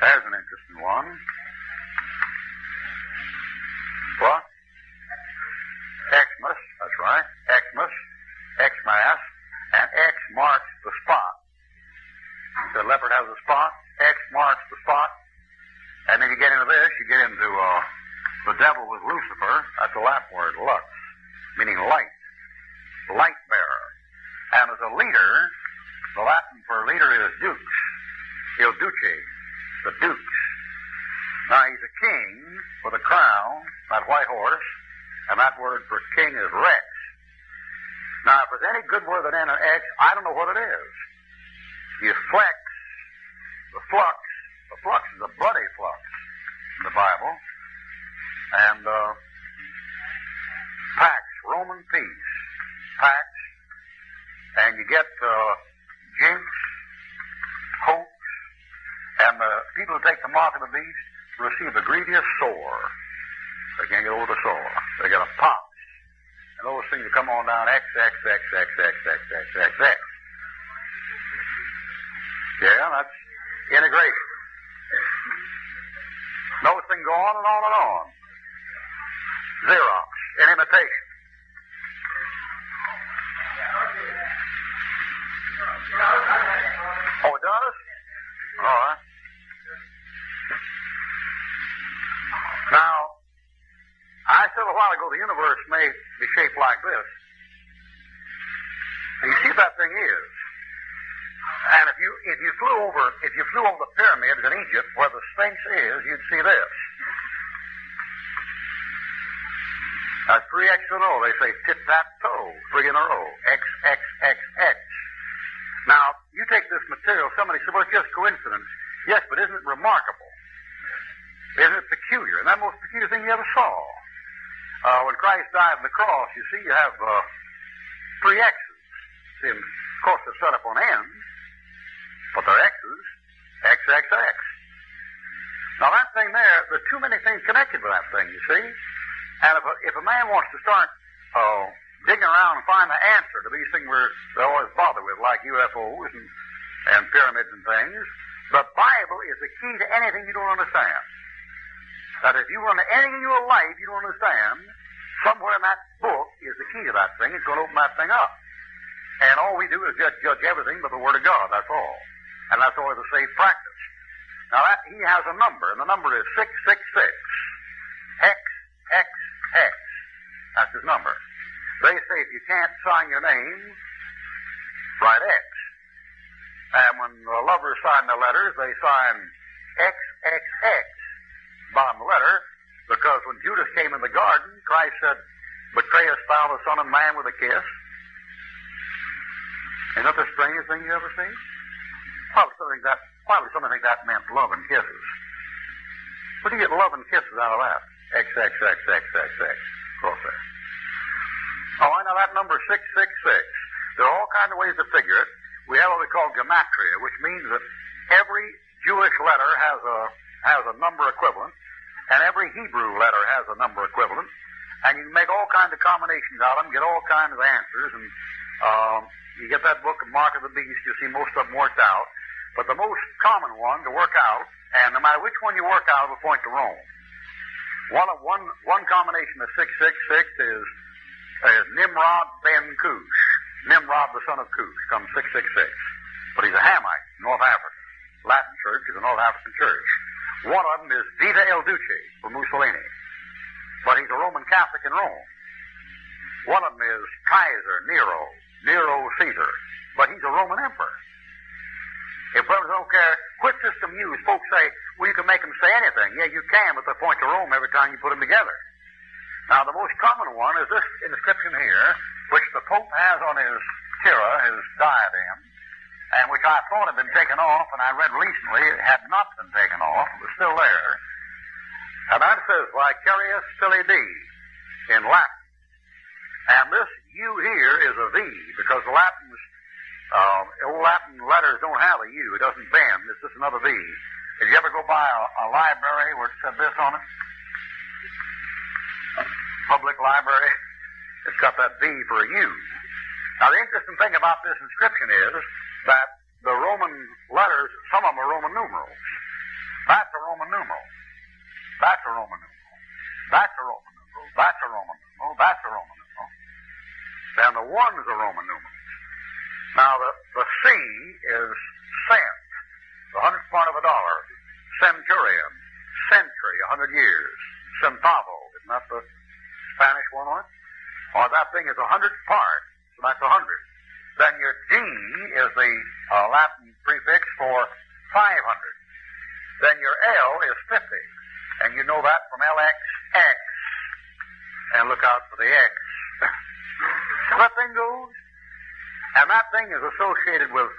There's an interesting one. What? Xmas, that's right. Xmas, Xmas, and X marks the spot. The leopard has a spot. X marks the spot. And then you get into this, you get into the devil was Lucifer. That's a Latin word, lux, meaning light. Light bearer. And as a leader, the Latin for leader is dux. Il duce, the dukes. Now he's a king with a crown, that white horse, and that word for king is rex. Now if there's any good word that ends in X, I don't know what it is. You flex, the flux is a bloody flux in the Bible, and pax, Roman peace, pax, and you get jinx, hoax, and the people who take the mark of the beast receive a grievous sore. They can't get over the sore. They get a pox. And those things will come on down X, X, X, X, X, X, X, X, X. Yeah, that's integration. Those things go on and on and on. Xerox, an imitation. Oh, it does? All right. Now, I said a while ago the universe may be shaped like this. And you see what that thing is. And if you flew over the pyramids in Egypt where the Sphinx is, you'd see this. That's 3 X in a row. They say tit-tat-toe, 3 in a row. X, X, X, X. Now, you take this material, somebody said, well, it's just coincidence. Yes, but isn't it remarkable? Isn't it peculiar? And that most peculiar thing you ever saw. When Christ died on the cross, you see, you have 3 X's. See, of course, they're set up on ends, but they're X's. X, X, X. Now, that thing there's too many things connected with that thing, you see. And if a man wants to start digging around and find the answer to these things they always bother with, like UFOs and pyramids and things, the Bible is the key to anything you don't understand. That if you run into anything in your life you don't understand, somewhere in that book is the key to that thing. It's going to open that thing up. And all we do is judge everything but the Word of God, that's all. And that's always a safe practice. Now, he has a number, and the number is 666. X, X, X. That's his number. They say if you can't sign your name, write X. And when the lovers sign their letters, they sign XXX, bottom of the letter, because when Judas came in the garden, Christ said, betrayest thou the Son of Man with a kiss? Isn't that the strangest thing you ever seen? Probably something think that meant love and kisses. Where do you get love and kisses out of that? XXXXXX. Cross there. Oh, I know that number 666. There are all kinds of ways to figure it. We have what we call Gematria, which means that every Jewish letter has a number equivalent, and every Hebrew letter has a number equivalent, and you can make all kinds of combinations out of them, get all kinds of answers, and you get that book, Mark of the Beast, you see most of them worked out. But the most common one to work out, and no matter which one you work out, will point to Rome. One combination of 666 is Nimrod ben Cush. Nimrod, the son of Cush, comes 666. But he's a Hamite, North Africa. Latin church is a North African church. One of them is Vita El Duce for Mussolini. But he's a Roman Catholic in Rome. One of them is Kaiser Nero Caesar. But he's a Roman emperor. If brothers don't care, quit system use. Folks say, well, you can make them say anything. Yeah, you can, but they point to Rome every time you put them together. Now, the most common one is this inscription here, which the Pope has on his tira, his diadem, and which I thought had been taken off, and I read recently it had not been taken off. It was still there. And that says, Vicarius Filii in Latin. And this U here is a V, because the old Latin letters don't have a U. It doesn't bend. It's just another V. Did you ever go by a library where it said this on it? Public library. It's got that V for a U. Now, the interesting thing about this inscription is that the Roman letters, some of them are Roman numerals. That's a Roman numeral. That's a Roman numeral. That's a Roman numeral. That's a Roman numeral. That's a Roman numeral. Then the 1 is a Roman numeral. Now the C is cent, the 100th part of a dollar. Centurion, century, 100 years. Centavo, isn't that the Spanish one? Or that thing is 100th part, so that's 100. Then your D is the Latin prefix for 500. Then your L is 50. And you know that from LXX. And look out for the X. That thing goes. And that thing is associated with,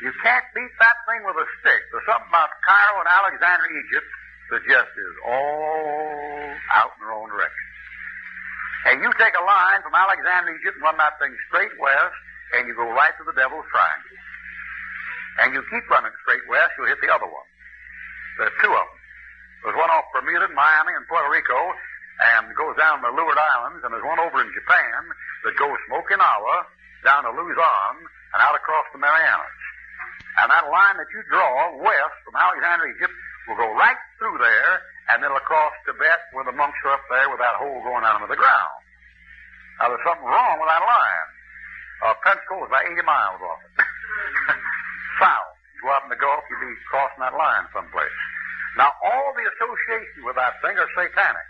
you can't beat that thing with a stick. There's something about Cairo and Alexandria, Egypt, that just is all out in their own direction. And you take a line from Alexandria, Egypt, and run that thing straight west, and you go right to the Devil's Triangle. And you keep running straight west, you'll hit the other one. There's 2 of them. There's one off Bermuda, Miami, and Puerto Rico, and goes down the Leeward Islands, and there's one over in Japan that goes from Okinawa down to Luzon and out across the Marianas. And that line that you draw west from Alexandria, Egypt, will go right through there, and it'll cross Tibet where the monks are up there with that hole going down into the ground. Now, there's something wrong with that line. Pensacola is about 80 miles off it. South. You go out in the Gulf, you'll be crossing that line someplace. Now, all the associations with that thing are satanic.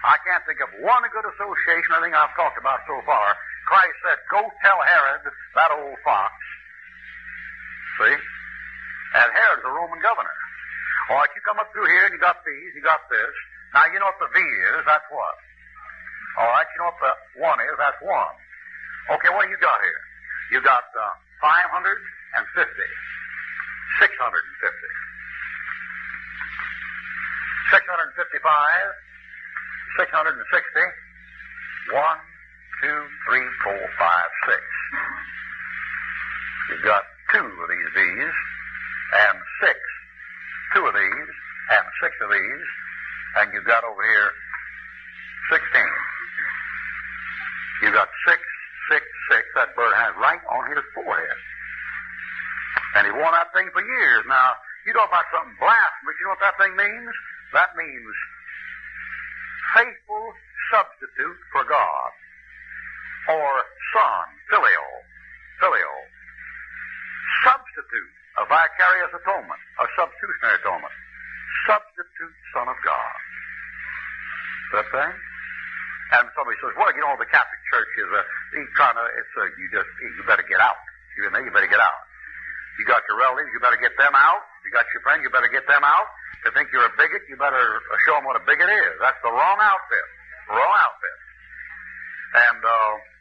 I can't think of one good association, anything I've talked about so far. Christ said, go tell Herod, that old fox. See? And Herod's a Roman governor. All right, you come up through here and you got these, you got this. Now, you know what the V is, that's what? All right, you know what the 1 is, that's 1. Okay, what do you got here? You got 550, 650, 655, 660, 1, 2, 3, 4, 5, 6. You've got 2 of these V's, and 6. 2 of these, and 6 of these, and you've got over here 16. You've got 6, 6, 6, that bird has right on his forehead. And he wore that thing for years. Now, you know about something blasphemous, you know what that thing means? That means faithful substitute for God. Or son, filio. Substitute, a vicarious atonement, a substitutionary atonement. Substitute Son of God. That thing? And somebody says, well, you know, the Catholic Church is you better get out. You better get out. You got your relatives, you better get them out. You got your friends, you better get them out. If they think you're a bigot, you better show them what a bigot is. That's the wrong outfit. Wrong outfit. And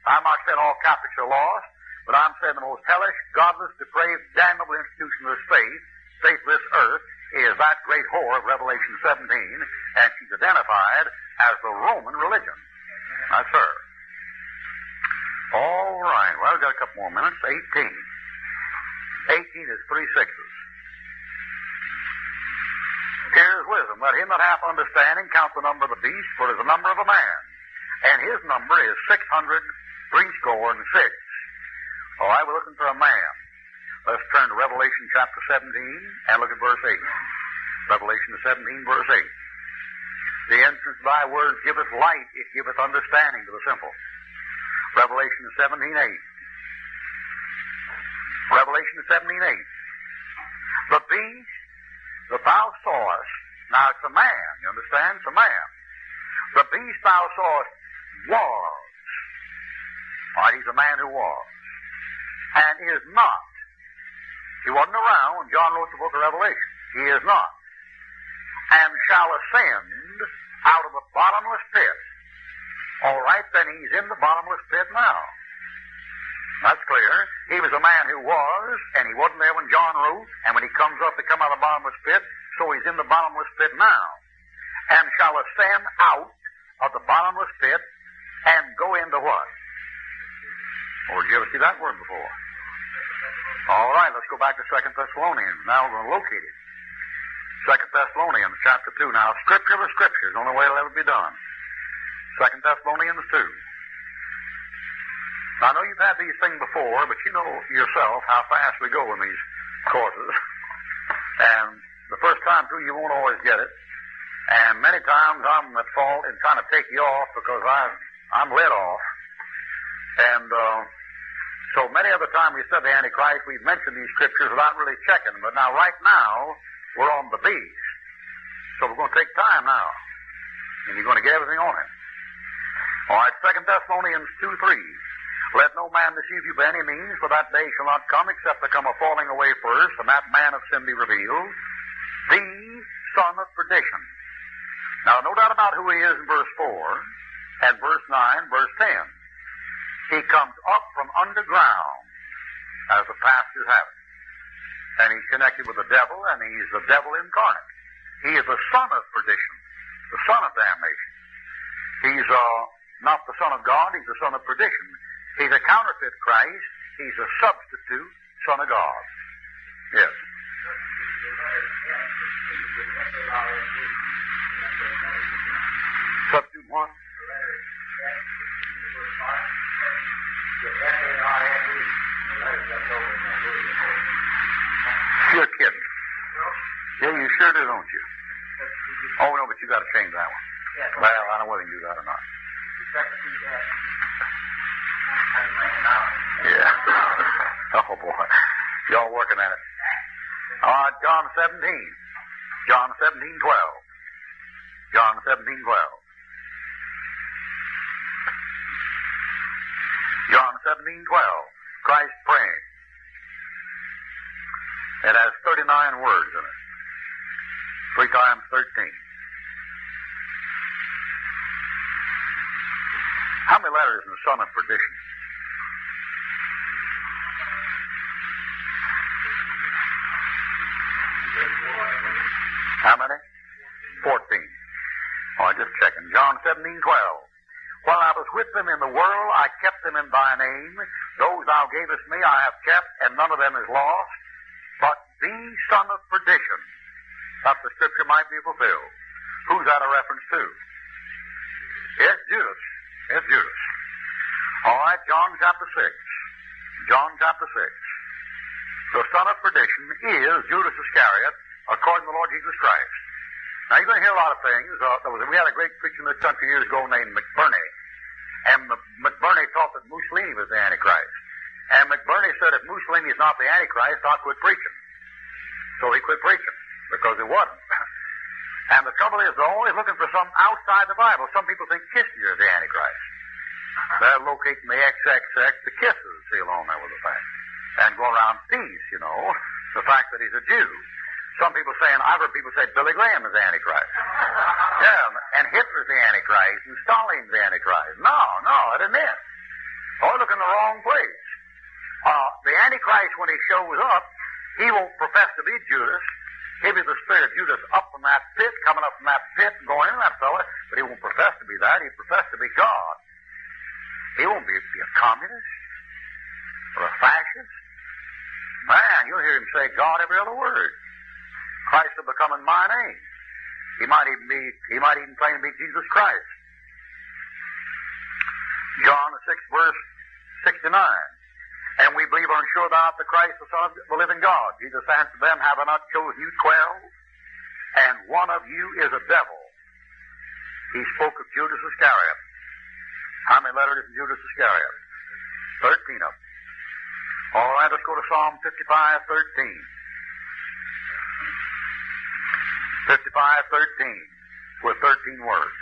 I'm not saying all Catholics are lost, but I'm saying the most hellish, godless, depraved, damnable institution of this faith of this earth, is that great whore of Revelation 17, and she's identified as the Roman religion. That's her. All right. Well, we've got a couple more minutes. 18. 18 is 3 sixes. Here's wisdom. Let him that hath understanding count the number of the beast, for it is the number of a man. And his number is 666. All right, we're looking for a man. Let's turn to Revelation chapter 17 and look at verse 8. Revelation 17, verse 8. The entrance of thy words giveth light, it giveth understanding to the simple. Revelation 17, 8. Revelation 17, 8. The beast that thou sawest, now it's a man, you understand? It's a man. The beast thou sawest was. All right, he's a man who was. And is not. He wasn't around when John wrote the book of Revelation. He is not. And shall ascend out of the bottomless pit. All right, then he's in the bottomless pit now. That's clear. He was a man who was, and he wasn't there when John wrote, and when he comes up to come out of the bottomless pit, so he's in the bottomless pit now. And shall ascend out of the bottomless pit and go into what? Or did you ever see that word before? All right, let's go back to 2 Thessalonians. Now we're going to locate it. 2 Thessalonians chapter 2. Now, scripture for scripture is the only way it'll ever be done. 2 Thessalonians 2. Now, I know you've had these things before, but you know yourself how fast we go in these courses. And The first time through, you won't always get it. And many times I'm at fault in trying to take you off because I'm led off. And so many of the time we said the Antichrist, we've mentioned these scriptures without really checking them. But now, right now, we're on the beast. So we're going to take time now. And you're going to get everything on it. All right, 2 Thessalonians 2:3. Let no man deceive you by any means, for that day shall not come except there come a falling away first, and that man of sin be revealed, the son of perdition. Now, no doubt about who he is in verse 4, and verse 9, verse 10. He comes up from underground, as the pastors have it. And he's connected with the devil, and he's the devil incarnate. He is the son of perdition, the son of damnation. He's not the son of God, he's the son of perdition. He's a counterfeit Christ. He's a substitute son of God. Yes. Substitute what? You're kidding. Yeah, you sure do, don't you? Oh, no, but you got to change that one. Well, I don't know whether you can do that or not. Yeah. Oh, boy. Y'all working at it. All right, John 17. John 17:12. John 17:12. John 17:12. Christ praying. It has 39 words in it. 3 times 13. How many letters in the son of perdition? How many? 14. Oh, I'm just checking. John 17:12. While I was with them in the world, I kept them in thy name. Those thou gavest me I have kept, and none of them is lost. But the son of perdition, that the scripture might be fulfilled. Who's that a reference to? It's Judas. It's Judas. All right, John chapter 6. John chapter 6. The son of perdition is Judas Iscariot, according to the Lord Jesus Christ. Now, you're going to hear a lot of things. We had a great preacher in this country years ago named McBurney. And McBurney taught that Mussolini was the Antichrist. And McBurney said, if Mussolini is not the Antichrist, I'll quit preaching. So he quit preaching, because he wasn't. And the trouble is, they're always looking for something outside the Bible. Some people think Kissinger is the Antichrist. They're locating the XXX, the kisses seal on there with the thing. And go around peace, you know, the fact that he's a Jew. Some people saying, I've heard people say Billy Graham is the Antichrist. Yeah, and Hitler's the Antichrist, and Stalin's the Antichrist. No, it isn't it. Oh, look in the wrong place. The Antichrist, when he shows up, he won't profess to be Judas. He'll be the spirit of Judas up from that pit, coming up from that pit and going in that fella, but he won't profess to be that. He'll profess to be God. He won't be a communist or a fascist. Man, you'll hear him say God every other word. Christ will become in my name. He might even claim to be Jesus Christ. John 6, verse 69. And we believe and sure thou art the Christ, the Son of the living God. Jesus answered them, have I not chosen you 12? And one of you is a devil. He spoke of Judas Iscariot. How many letters in Judas Iscariot? 13 of them. All right, let's go to Psalm 55:13. 55:13 with 13 words.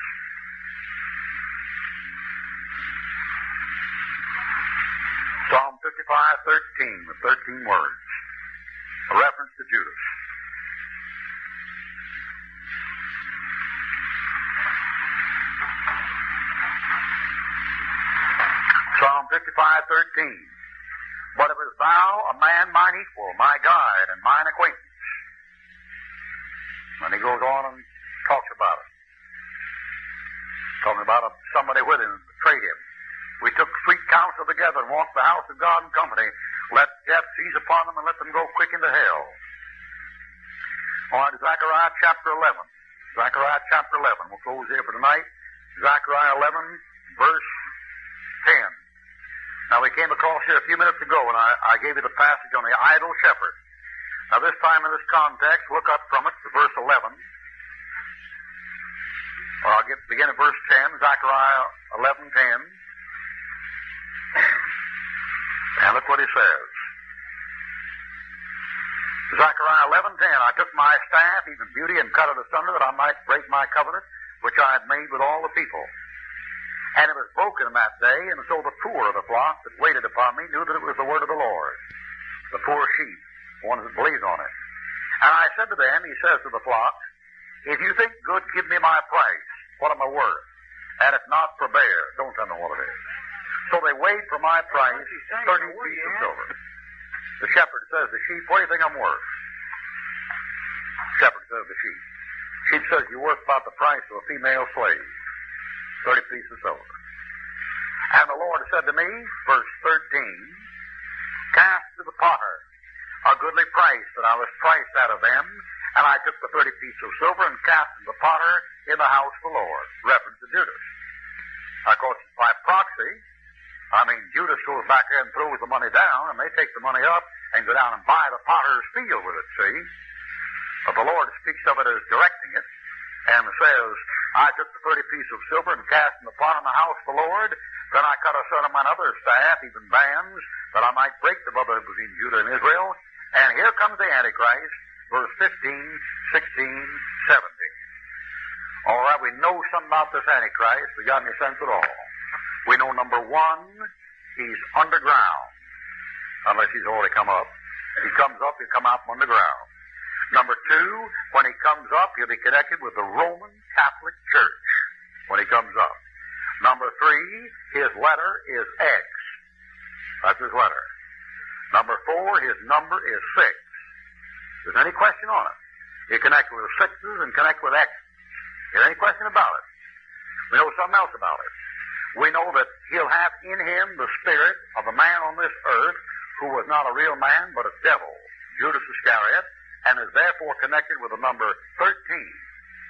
Psalm 55:13 with 13 words. A reference to Judas. Psalm 55:13. But if it is thou, a man mine equal, my guide and mine acquaintance. And he goes on and talks about it. Talking about somebody with him, betrayed him. We took sweet counsel together and walked the house of God in company. Let death seize upon them and let them go quick into hell. All right, Zechariah chapter 11. Zechariah chapter 11. We'll close here for tonight. Zechariah 11, verse 10. Now, we came across here a few minutes ago, and I gave you the passage on the idle shepherd. Now this time in this context, look up from it to verse 11. Or I'll begin at verse 10, Zechariah 11:10. And look what he says. Zechariah 11:10, I took my staff, even beauty, and cut it asunder, that I might break my covenant, which I had made with all the people. And it was broken in that day, and so the poor of the flock that waited upon me knew that it was the word of the Lord. The poor sheep, the ones that believed on it. And I said to them, he says to the flock, if you think good, give me my price. What am I worth? And if not, forbear. Don't tell me what it is. So they weighed for my price 30 pieces of silver. The shepherd says to the sheep, what do you think I'm worth? Shepherd says to the sheep. Sheep says, you're worth about the price of a female slave. 30 pieces of silver. And the Lord said to me, verse 13, cast to the potter a goodly price that I was priced out of them, and I took the 30 pieces of silver and cast to the potter in the house of the Lord. Reference to Judas. Of course, by proxy, Judas goes back there and throws the money down, and they take the money up and go down and buy the potter's field with it, see? But the Lord speaks of it as directing it, and says, I took the 30 pieces of silver and cast in the pot in the house of the Lord. Then I cut asunder mine other staff, even bands, that I might break the brotherhood between Judah and Israel. And here comes the Antichrist, verse 15, 16, 17. All right, we know something about this Antichrist. We got any sense at all? We know, number one, he's underground, unless he's already come up. If he comes up, he'll come out from underground. Number two, when he comes up, he'll be connected with the Roman Catholic Church when he comes up. Number three, his letter is X. That's his letter. Number four, his number is 6. There's any question on it. He'll connect with sixes and connect with X's. There's any question about it. We know something else about it. We know that he'll have in him the spirit of a man on this earth who was not a real man but a devil, Judas Iscariot, and is therefore connected with the number 13.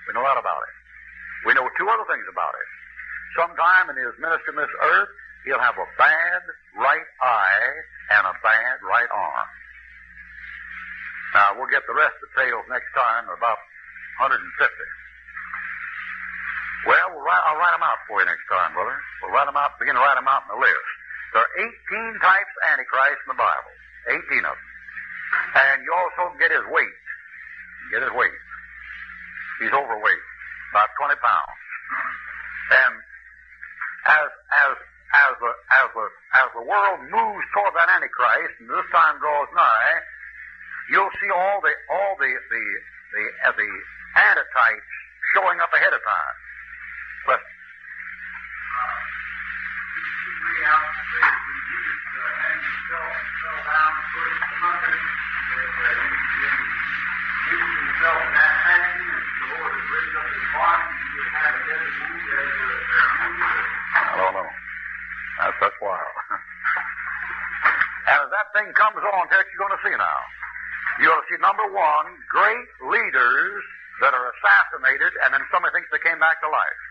We know that about it. We know two other things about it. Sometime in his ministry on this earth, he'll have a bad right eye and a bad right arm. Now, we'll get the rest of the tales next time, about 150. Well, I'll write them out for you next time, brother. We'll begin to write them out in the list. There are 18 types of Antichrist in the Bible. 18 of them. And you also get his weight. He's overweight, about 20 pounds. And as the world moves toward that Antichrist, and this time draws nigh, you'll see all the antitypes showing up ahead of time. Question. I don't know. That's wild. And as that thing comes on, what you're going to see now. You're going to see, number one, great leaders that are assassinated, and then somebody thinks they came back to life.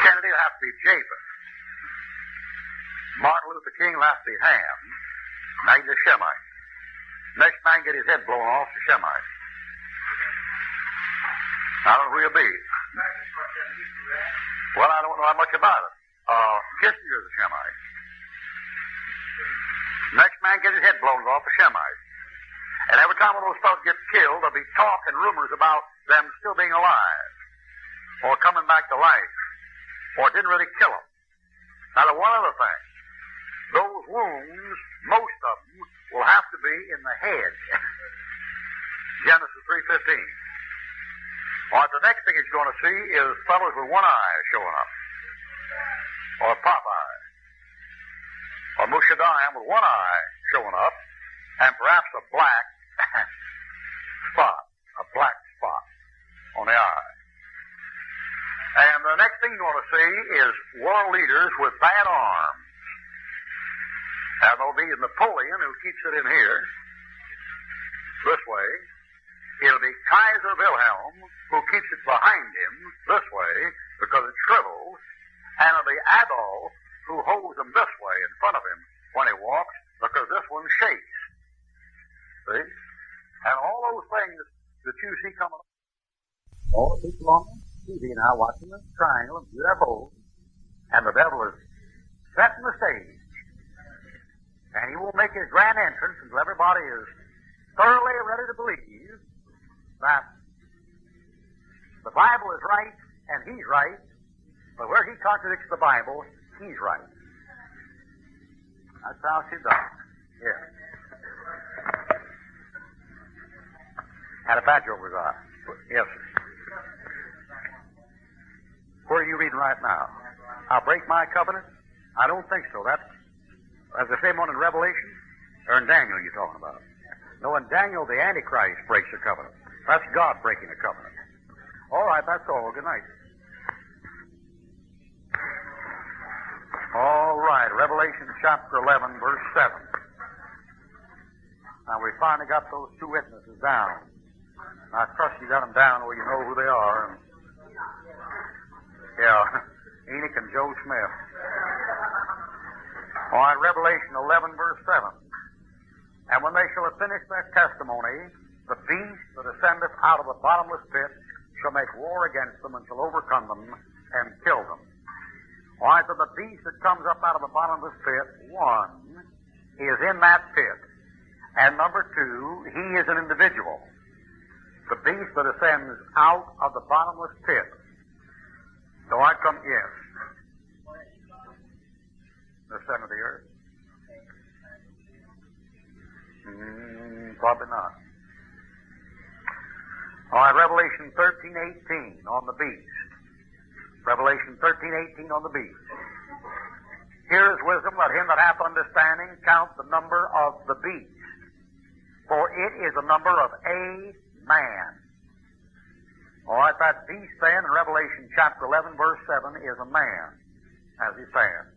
Kennedy will have to be Japheth. Martin Luther King will have to be Ham. Now he's a Shemite. Next man get his head blown off, the Shemite. I don't know who he'll be. Well, I don't know how much about it. Kissinger's a Shemite. Next man gets his head blown off, a Shemite. And every time one of those fellows gets killed, there'll be talk and rumors about them still being alive, or coming back to life, or it didn't really kill them. Now, the one other thing, those wounds, most of them, will have to be in the head. Genesis 3:15. Or the next thing he's going to see is fellows with one eye showing up. Or Popeye. Or Mushadam with one eye showing up. And perhaps a black spot on the eye. And the next thing you're going to see is world leaders with bad arms. And there'll be Napoleon, who keeps it in here, this way. It'll be Kaiser Wilhelm, who keeps it behind him, this way, because it shrivels. And it'll be Adolf, who holds him this way in front of him when he walks, because this one shakes. See? And all those things that you see coming up, all the people on TV now watching the triangle and UFOs, and the devil is setting the stage. And he will make his grand entrance until everybody is thoroughly ready to believe that the Bible is right and he's right, but where he contradicts the Bible, he's right. That's how she's done. Yeah. Had a badge over his eye. Yes, sir. Where are you reading right now? I'll break my covenant? I don't think so. That's the same one in Revelation, or in Daniel you're talking about. No, in Daniel, the Antichrist breaks a covenant. That's God breaking a covenant. All right, that's all. Good night. All right, Revelation chapter 11, verse 7. Now, we finally got those two witnesses down. I trust you got them down where you know who they are. Yeah, Enoch and Joe Smith. All right, Revelation 11, verse 7. And when they shall have finished their testimony, the beast that ascendeth out of the bottomless pit shall make war against them and shall overcome them and kill them. All right, so the beast that comes up out of the bottomless pit, one, is in that pit. And number two, he is an individual. The beast that ascends out of the bottomless pit. So I come, yes. The center of the earth? Probably not. All right, Revelation 13:18 on the beast. Revelation 13:18 on the beast. Here is wisdom, let him that hath understanding count the number of the beast, for it is the number of a man. All right, that beast then in Revelation chapter 11, verse 7 is a man, as he stands.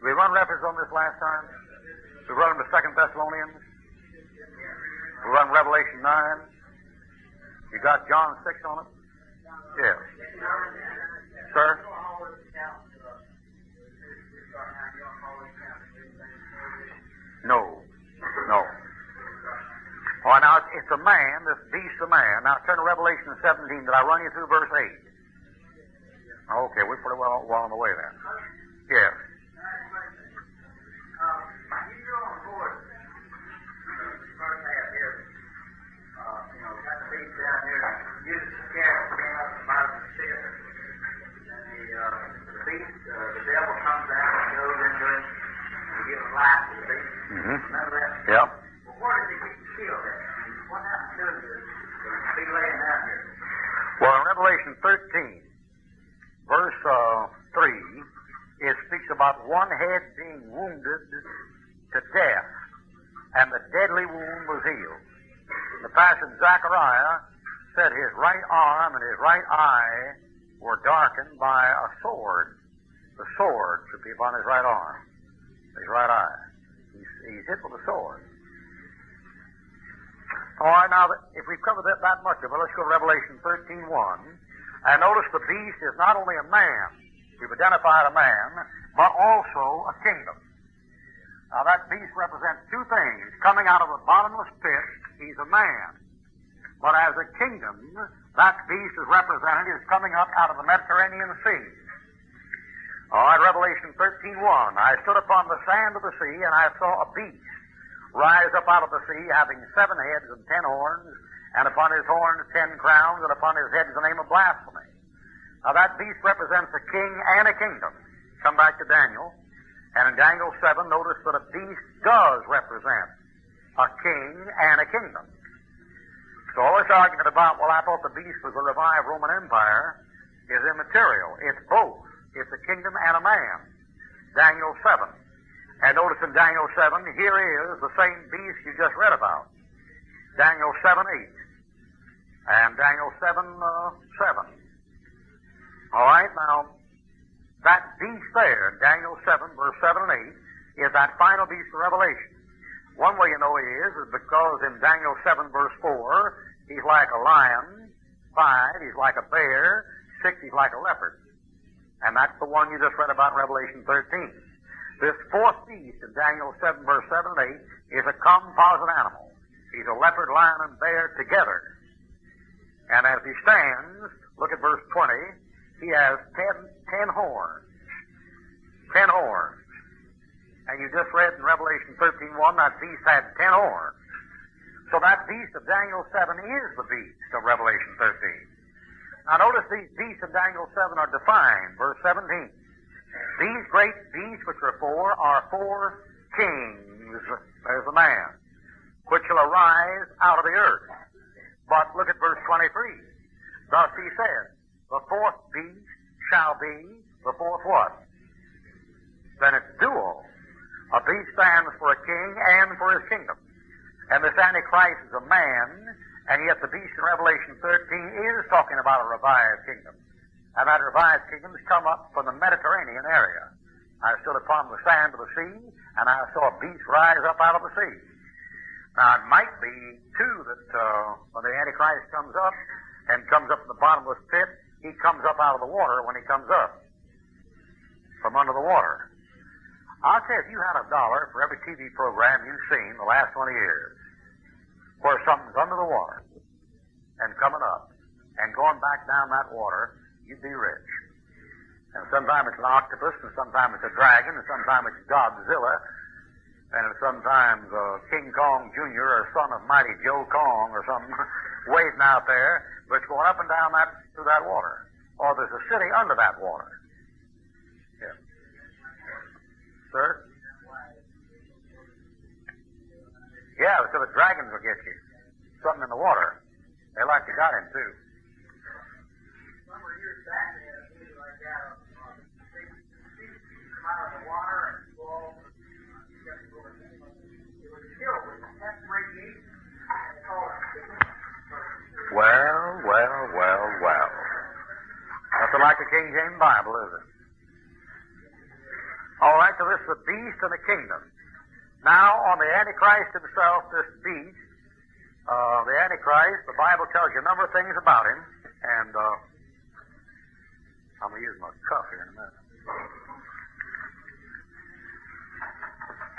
Did we run reference on this last time? We run to 2 Thessalonians. We run Revelation 9. You got John 6 on it? Yes. Sir? No. All right, now it's a man, this beast a man. Now turn to Revelation 17. Did I run you through verse 8? Okay, we're pretty well on the way then. Yes. The devil comes out and goes into it and gives life to the beast. Remember that? Yep. Well, where did he get killed at? What happened to the big laying out here? Well, in Revelation 13, verse 3, it speaks about one head being wounded to death, and the deadly wound was healed. The passage Zechariah said his right arm and his right eye were darkened by a sword. The sword should be upon his right arm, his right eye. He's hit with a sword. All right, now, if we've covered that much of it, let's go to Revelation 13:1. And notice the beast is not only a man. We've identified a man, but also a kingdom. Now, that beast represents two things. Coming out of the bottomless pit, he's a man. But as a kingdom, that beast is represented as coming up out of the Mediterranean Sea. All right, Revelation 13:1. I stood upon the sand of the sea, and I saw a beast rise up out of the sea, having 7 heads and 10 horns, and upon his horns 10 crowns, and upon his heads the name of blasphemy. Now that beast represents a king and a kingdom. Come back to Daniel. And in Daniel 7, notice that a beast does represent a king and a kingdom. So all this argument about, well, I thought the beast was the revived Roman Empire, is immaterial. It's both. It's a kingdom and a man. Daniel 7. And notice in Daniel 7, here is the same beast you just read about. Daniel 7:8. And Daniel 7:7. All right, now, that beast there, in Daniel 7, verse 7 and 8, is that final beast of Revelation. One way you know he is because in Daniel 7, verse 4, he's like a lion. 5, he's like a bear. 6, he's like a leopard. And that's the one you just read about in Revelation 13. This fourth beast in Daniel 7, verse 7 and 8 is a composite animal. He's a leopard, lion, and bear together. And as he stands, look at verse 20, he has ten horns. 10 horns. And you just read in Revelation 13:1 that beast had 10 horns. So that beast of Daniel 7 is the beast of Revelation 13. Now notice these beasts of Daniel 7 are defined. Verse 17. These great beasts which are four kings, there's the man, which shall arise out of the earth. But look at verse 23. Thus he said, the fourth beast shall be the fourth what? Then it's dual. A beast stands for a king and for his kingdom. And this Antichrist is a man, and yet the beast in Revelation 13 is talking about a revived kingdom. And that revived kingdom has come up from the Mediterranean area. I stood upon the sand of the sea, and I saw a beast rise up out of the sea. Now, it might be, too, that when the Antichrist comes up and comes up in the bottomless pit, he comes up out of the water when he comes up from under the water. I'll tell you, if you had $1 for every TV program you've seen the last 20 years, where something's under the water and coming up and going back down that water, you'd be rich. And sometimes it's an octopus, and sometimes it's a dragon, and sometimes it's Godzilla, and sometimes King Kong Jr. or son of Mighty Joe Kong or something waiting out there, but it's going up and down through that water. Or there's a city under that water. Yeah. Sir? Yeah, so the dragons will get you. Something in the water. They like you got him, too. Some years back, they had a movie like that. They come out of the water and fall. It was killed with intense radiation. They call it. Well. Nothing like the King James Bible, is it? All right, so this is the beast and the kingdom. Now, on the Antichrist himself, this beast, the Antichrist, the Bible tells you a number of things about him, and I'm going to use my cuff here in a minute.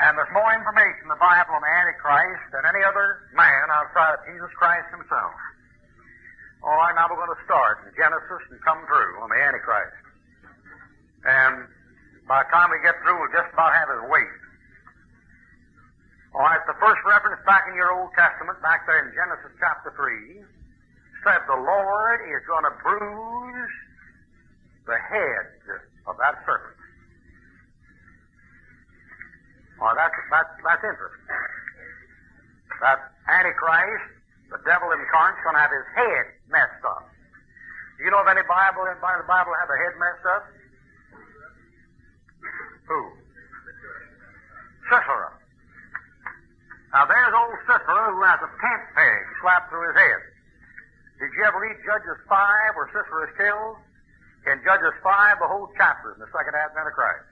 And there's more information in the Bible on the Antichrist than any other man outside of Jesus Christ himself. All right, now we're going to start in Genesis and come through on the Antichrist. And by the time we get through, we'll just about have his weight. All right, the first reference back in your Old Testament, back there in Genesis chapter 3, said the Lord is going to bruise the head of that serpent. All right, that's interesting. That Antichrist, the devil incarnate, is going to have his head messed up. Do you know of anybody in the Bible have their head messed up? Who? Sisera. Now there's old Sisera who has a tent peg slapped through his head. Did you ever read Judges 5 where Sisera is killed? In Judges 5, the whole chapter in the second advent of Christ.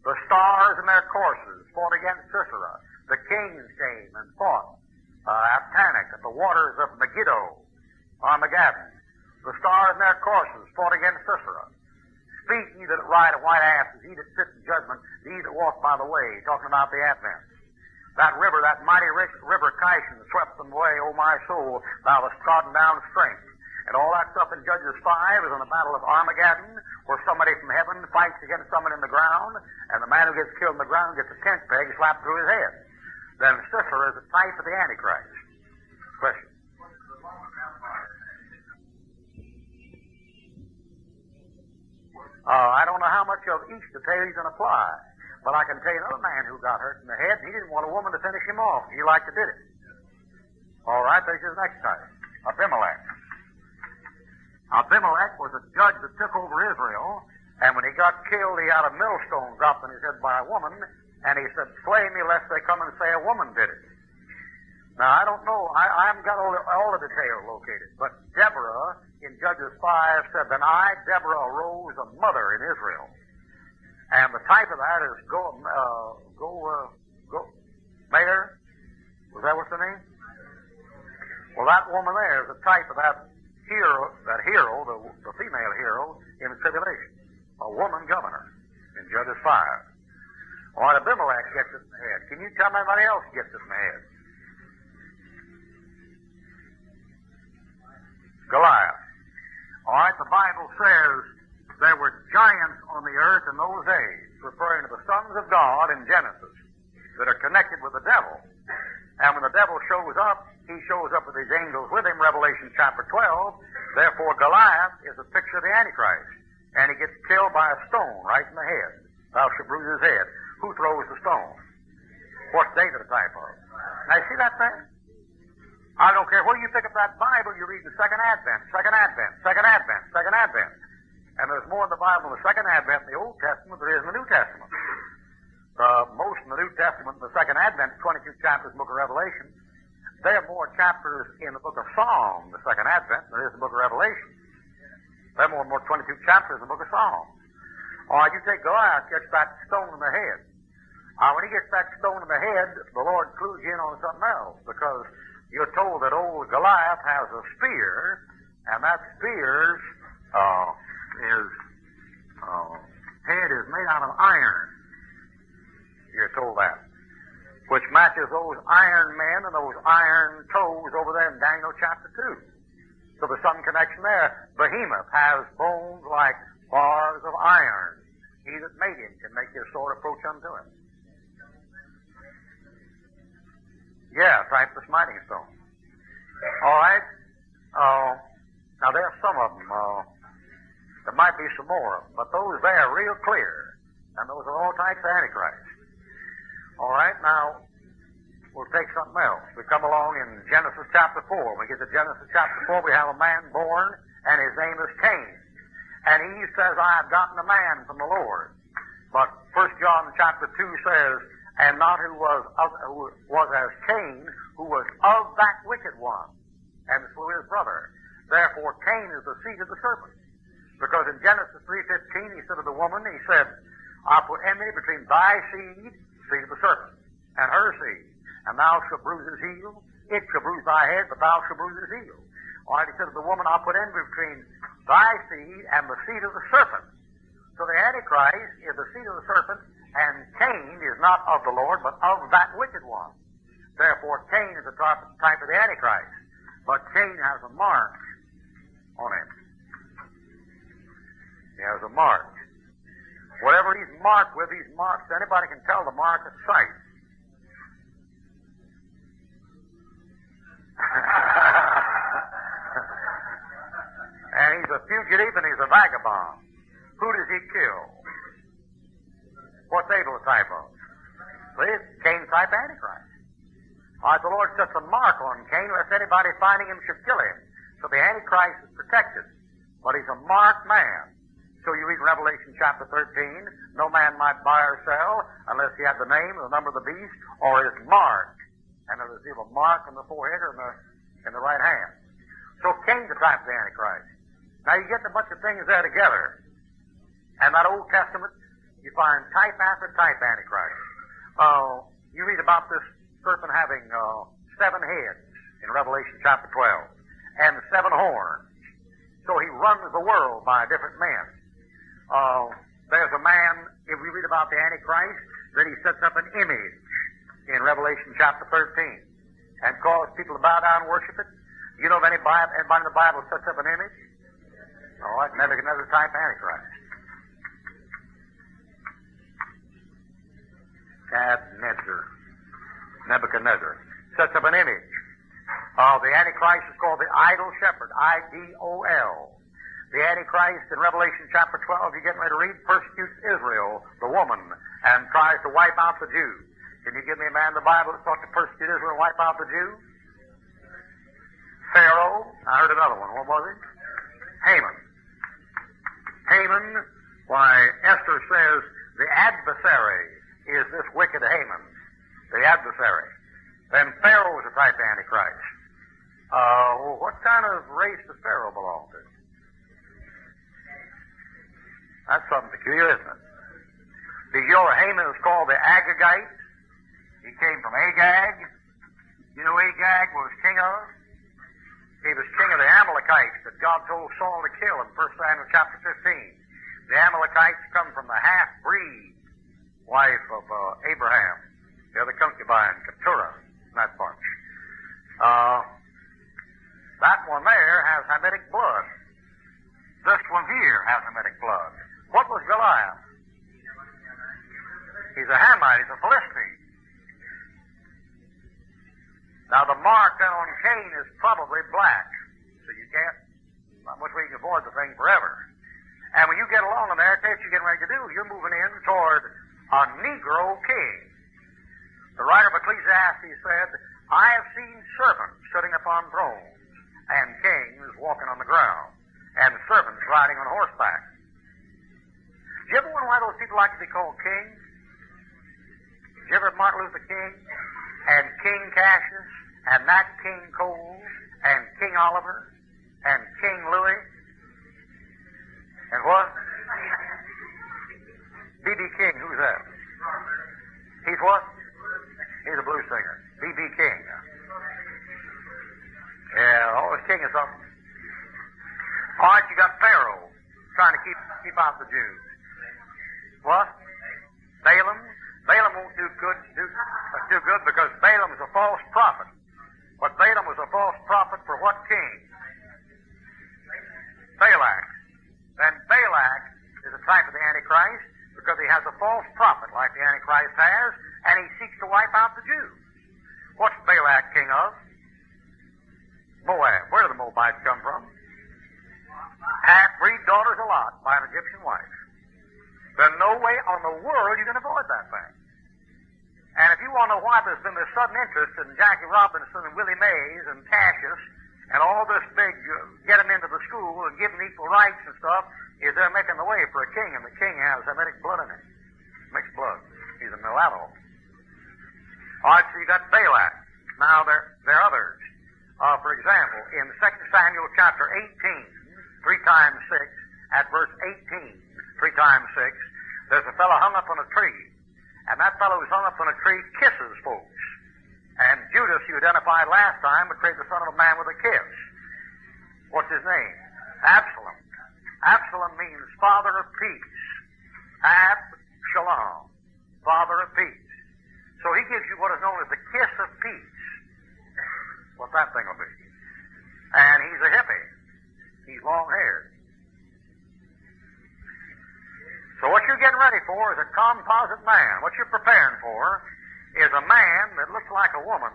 The stars in their courses fought against Sisera. The kings came and fought at Tanakh, at the waters of Megiddo, Armageddon. The stars in their courses fought against Sisera. Speak ye that ride a white asses, he that sits in judgment, these that walk by the way, talking about the Advent. That river, that mighty river Kishon, swept them away, O my soul, thou hast trodden down strength. And all that stuff in Judges 5 is on the battle of Armageddon, where somebody from heaven fights against someone in the ground, and the man who gets killed in the ground gets a tent peg slapped through his head. Then Sisera is a type of the Antichrist. Question. I don't know how much of each detail he's going to apply, but I can tell you another man who got hurt in the head, and he didn't want a woman to finish him off. He liked to did it. All right, there's his next type. Abimelech. Abimelech was a judge that took over Israel, and when he got killed, he had a millstone dropped on his head by a woman, and he said, slay me lest they come and say a woman did it. Now, I don't know. I haven't got all the details located, but Deborah in Judges 5 said, then I, Deborah, arose a mother in Israel. And the type of that is Mayor? Was that what's the name? Well, that woman there is a type of that hero, the female hero in the tribulation. A woman governor in Judges 5. All right, Abimelech gets it in the head. Can you tell me anybody else gets it in the head? All right, the Bible says there were giants on the earth in those days, referring to the sons of God in Genesis, that are connected with the devil. And when the devil shows up, he shows up with his angels with him, Revelation chapter 12. Therefore, Goliath is a picture of the Antichrist. And he gets killed by a stone right in the head. Thou shalt bruise his head. Who throws the stone? What's David a type of? Now, you see that thing? I don't care where you pick up that Bible, you read the Second Advent, Second Advent, Second Advent, Second Advent. And there's more in the Bible in the Second Advent in the Old Testament than there is in the New Testament. Most in the New Testament, in the Second Advent, 22 chapters in the book of Revelation. There are more chapters in the book of Psalm, the Second Advent, than there is in the book of Revelation. There are more 22 chapters in the book of Psalm. All right, you take Goliath, gets that stone in the head. When he gets that stone in the head, the Lord clues you in on something else, because you're told that old Goliath has a spear, and that spear's head is made out of iron. You're told that. Which matches those iron men and those iron toes over there in Daniel chapter 2. So there's some connection there. Behemoth has bones like bars of iron. He that made him can make his sword approach unto him. Yeah, type the smiting stone. All right. Now there are some of them. There might be some more, but those there are real clear. And those are all types of Antichrist. All right, now we'll take something else. We come along in Genesis chapter 4. When we get to Genesis chapter 4, we have a man born, and his name is Cain. And he says, I have gotten a man from the Lord. But 1 John chapter 2 says, and not who was as Cain, who was of that wicked one, and slew his brother. Therefore, Cain is the seed of the serpent. Because in Genesis 3:15, he said to the woman, he said, I put enmity between thy seed of the serpent, and her seed. And thou shalt bruise his heel. It shall bruise thy head, but thou shalt bruise his heel. All right, he said to the woman, I'll put enmity between thy seed and the seed of the serpent. So the Antichrist is the seed of the serpent, and Cain is not of the Lord, but of that wicked one. Therefore, Cain is a type of the Antichrist. But Cain has a mark on him. He has a mark. Whatever he's marked with, he's marked. Anybody can tell the mark at sight. And he's a fugitive and he's a vagabond. Who does he kill? What's Abel a type of? Well, it's Cain type Antichrist. All right, the Lord sets a mark on Cain, lest anybody finding him should kill him. So the Antichrist is protected. But he's a marked man. So you read Revelation chapter 13, no man might buy or sell unless he had the name or the number of the beast or is marked. And there's either a mark on the forehead or in the right hand. So Cain's the type of the Antichrist. Now you get a bunch of things there together. And that Old Testament, you find type after type Antichrist. You read about this serpent having 7 heads in Revelation chapter 12 and 7 horns. So he runs the world by different men. There's a man, if we read about the Antichrist, that he sets up an image in Revelation chapter 13 and calls people to bow down and worship it. You know if anybody in the Bible sets up an image? All right, Nebuchadnezzar type Antichrist. Nebuchadnezzar sets up an image. The Antichrist is called the idol shepherd, I-D-O-L. The Antichrist in Revelation chapter 12, you're getting ready to read, persecutes Israel, the woman, and tries to wipe out the Jews. Can you give me a man in the Bible that sought to persecute Israel and wipe out the Jews? Pharaoh. I heard another one. What was it? Haman. Haman, why, Esther says the adversary is this wicked Haman. The adversary. Then Pharaoh is a type of Antichrist. What kind of race does Pharaoh belong to? That's something peculiar, isn't it? Did you know Haman is called the Agagite? He came from Agag. You know who Agag was king of? He was king of the Amalekites that God told Saul to kill in 1 Samuel chapter 15. The Amalekites come from the half-breed wife of Abraham, the other concubine, Keturah, that bunch. That one there has Hamitic blood. This one here has Hamitic blood. What was Goliath? He's a Hamite. He's a Philistine. Now, the mark on Cain is probably black. So you can't, not much way you can avoid the thing forever. And when you get along in there, that's what you're getting ready to do. You're moving in toward a Negro king. The writer of Ecclesiastes said, I have seen servants sitting upon thrones, and kings walking on the ground, and servants riding on horseback. Do you ever wonder why those people like to be called kings? Did you ever have Martin Luther King, and King Cassius, and Nat King Cole, and King Oliver, and King Louis, and what? B.B. King, who's that? He's what? He's a blues singer. B.B. King. Yeah, always king of something. All right, you got Pharaoh trying to keep out the Jews. What? Balaam? Balaam won't do good because Balaam is a false prophet. But Balaam was a false prophet for what king? Balak. Then Balak is a type of the Antichrist because he has a false prophet like the Antichrist has, and he seeks to wipe out the Jews. What's Balak king of? Moab. Where do the Moabites come from? Half-breed daughters of Lot by an Egyptian wife. There's no way on the world you can avoid that thing. And if you want to know why there's been this sudden interest in Jackie Robinson and Willie Mays and Cassius and all this big get them into the school and give them equal rights and stuff, is they're making the way for a king, and the king has Hamitic blood in him. Mixed blood. He's a mulatto. All right, so you got Balak. Now, there are others. For example, in 2 Samuel chapter 18, 3 times 6, at verse 18, 3 times 6, there's a fellow hung up on a tree. And that fellow who's hung up on a tree kisses folks. And Judas, you identified last time, betrayed the Son of a Man with a kiss. What's his name? Absalom. Absalom means father of peace. Ab-Shalom. Father of peace. So he gives you what is known as the kiss of peace. What that thing will be. And he's a hippie. He's long-haired. So what you're getting ready for is a composite man. What you're preparing for is a man that looks like a woman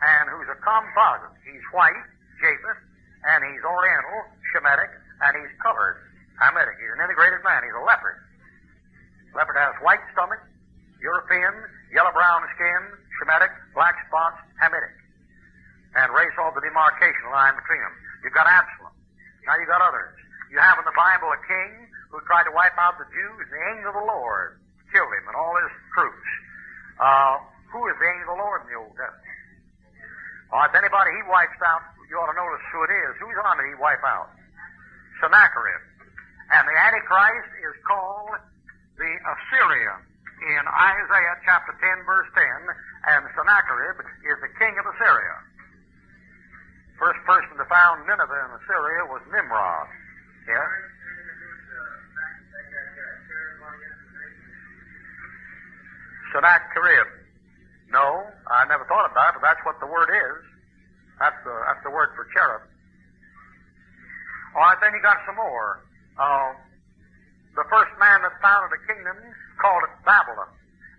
and who's a composite. He's white, Japheth, and he's Oriental, Shemitic, and he's colored, Hamitic. He's an integrated man. He's a leopard. Leopard has white stomach, European, yellow-brown skin, Shemitic, black spots, Hamitic. And race all the demarcation line between them. You've got Absalom. Now you've got others. You have in the Bible a king who tried to wipe out the Jews, and the angel of the Lord killed him and all his troops. Who is the angel of the Lord in the Old Testament? If anybody he wipes out, you ought to notice who it is. Who's on it he wipe out? Sennacherib. And the Antichrist is called the Assyrian in Isaiah chapter 10, verse 10, and Sennacherib is the king of Assyria. First person to found Nineveh in Assyria was Nimrod. Yeah? Sennacherib. No, I never thought about it, but that's what the word is. That's the word for cherub. All right, then you got some more. The first man that founded a kingdom called it Babylon.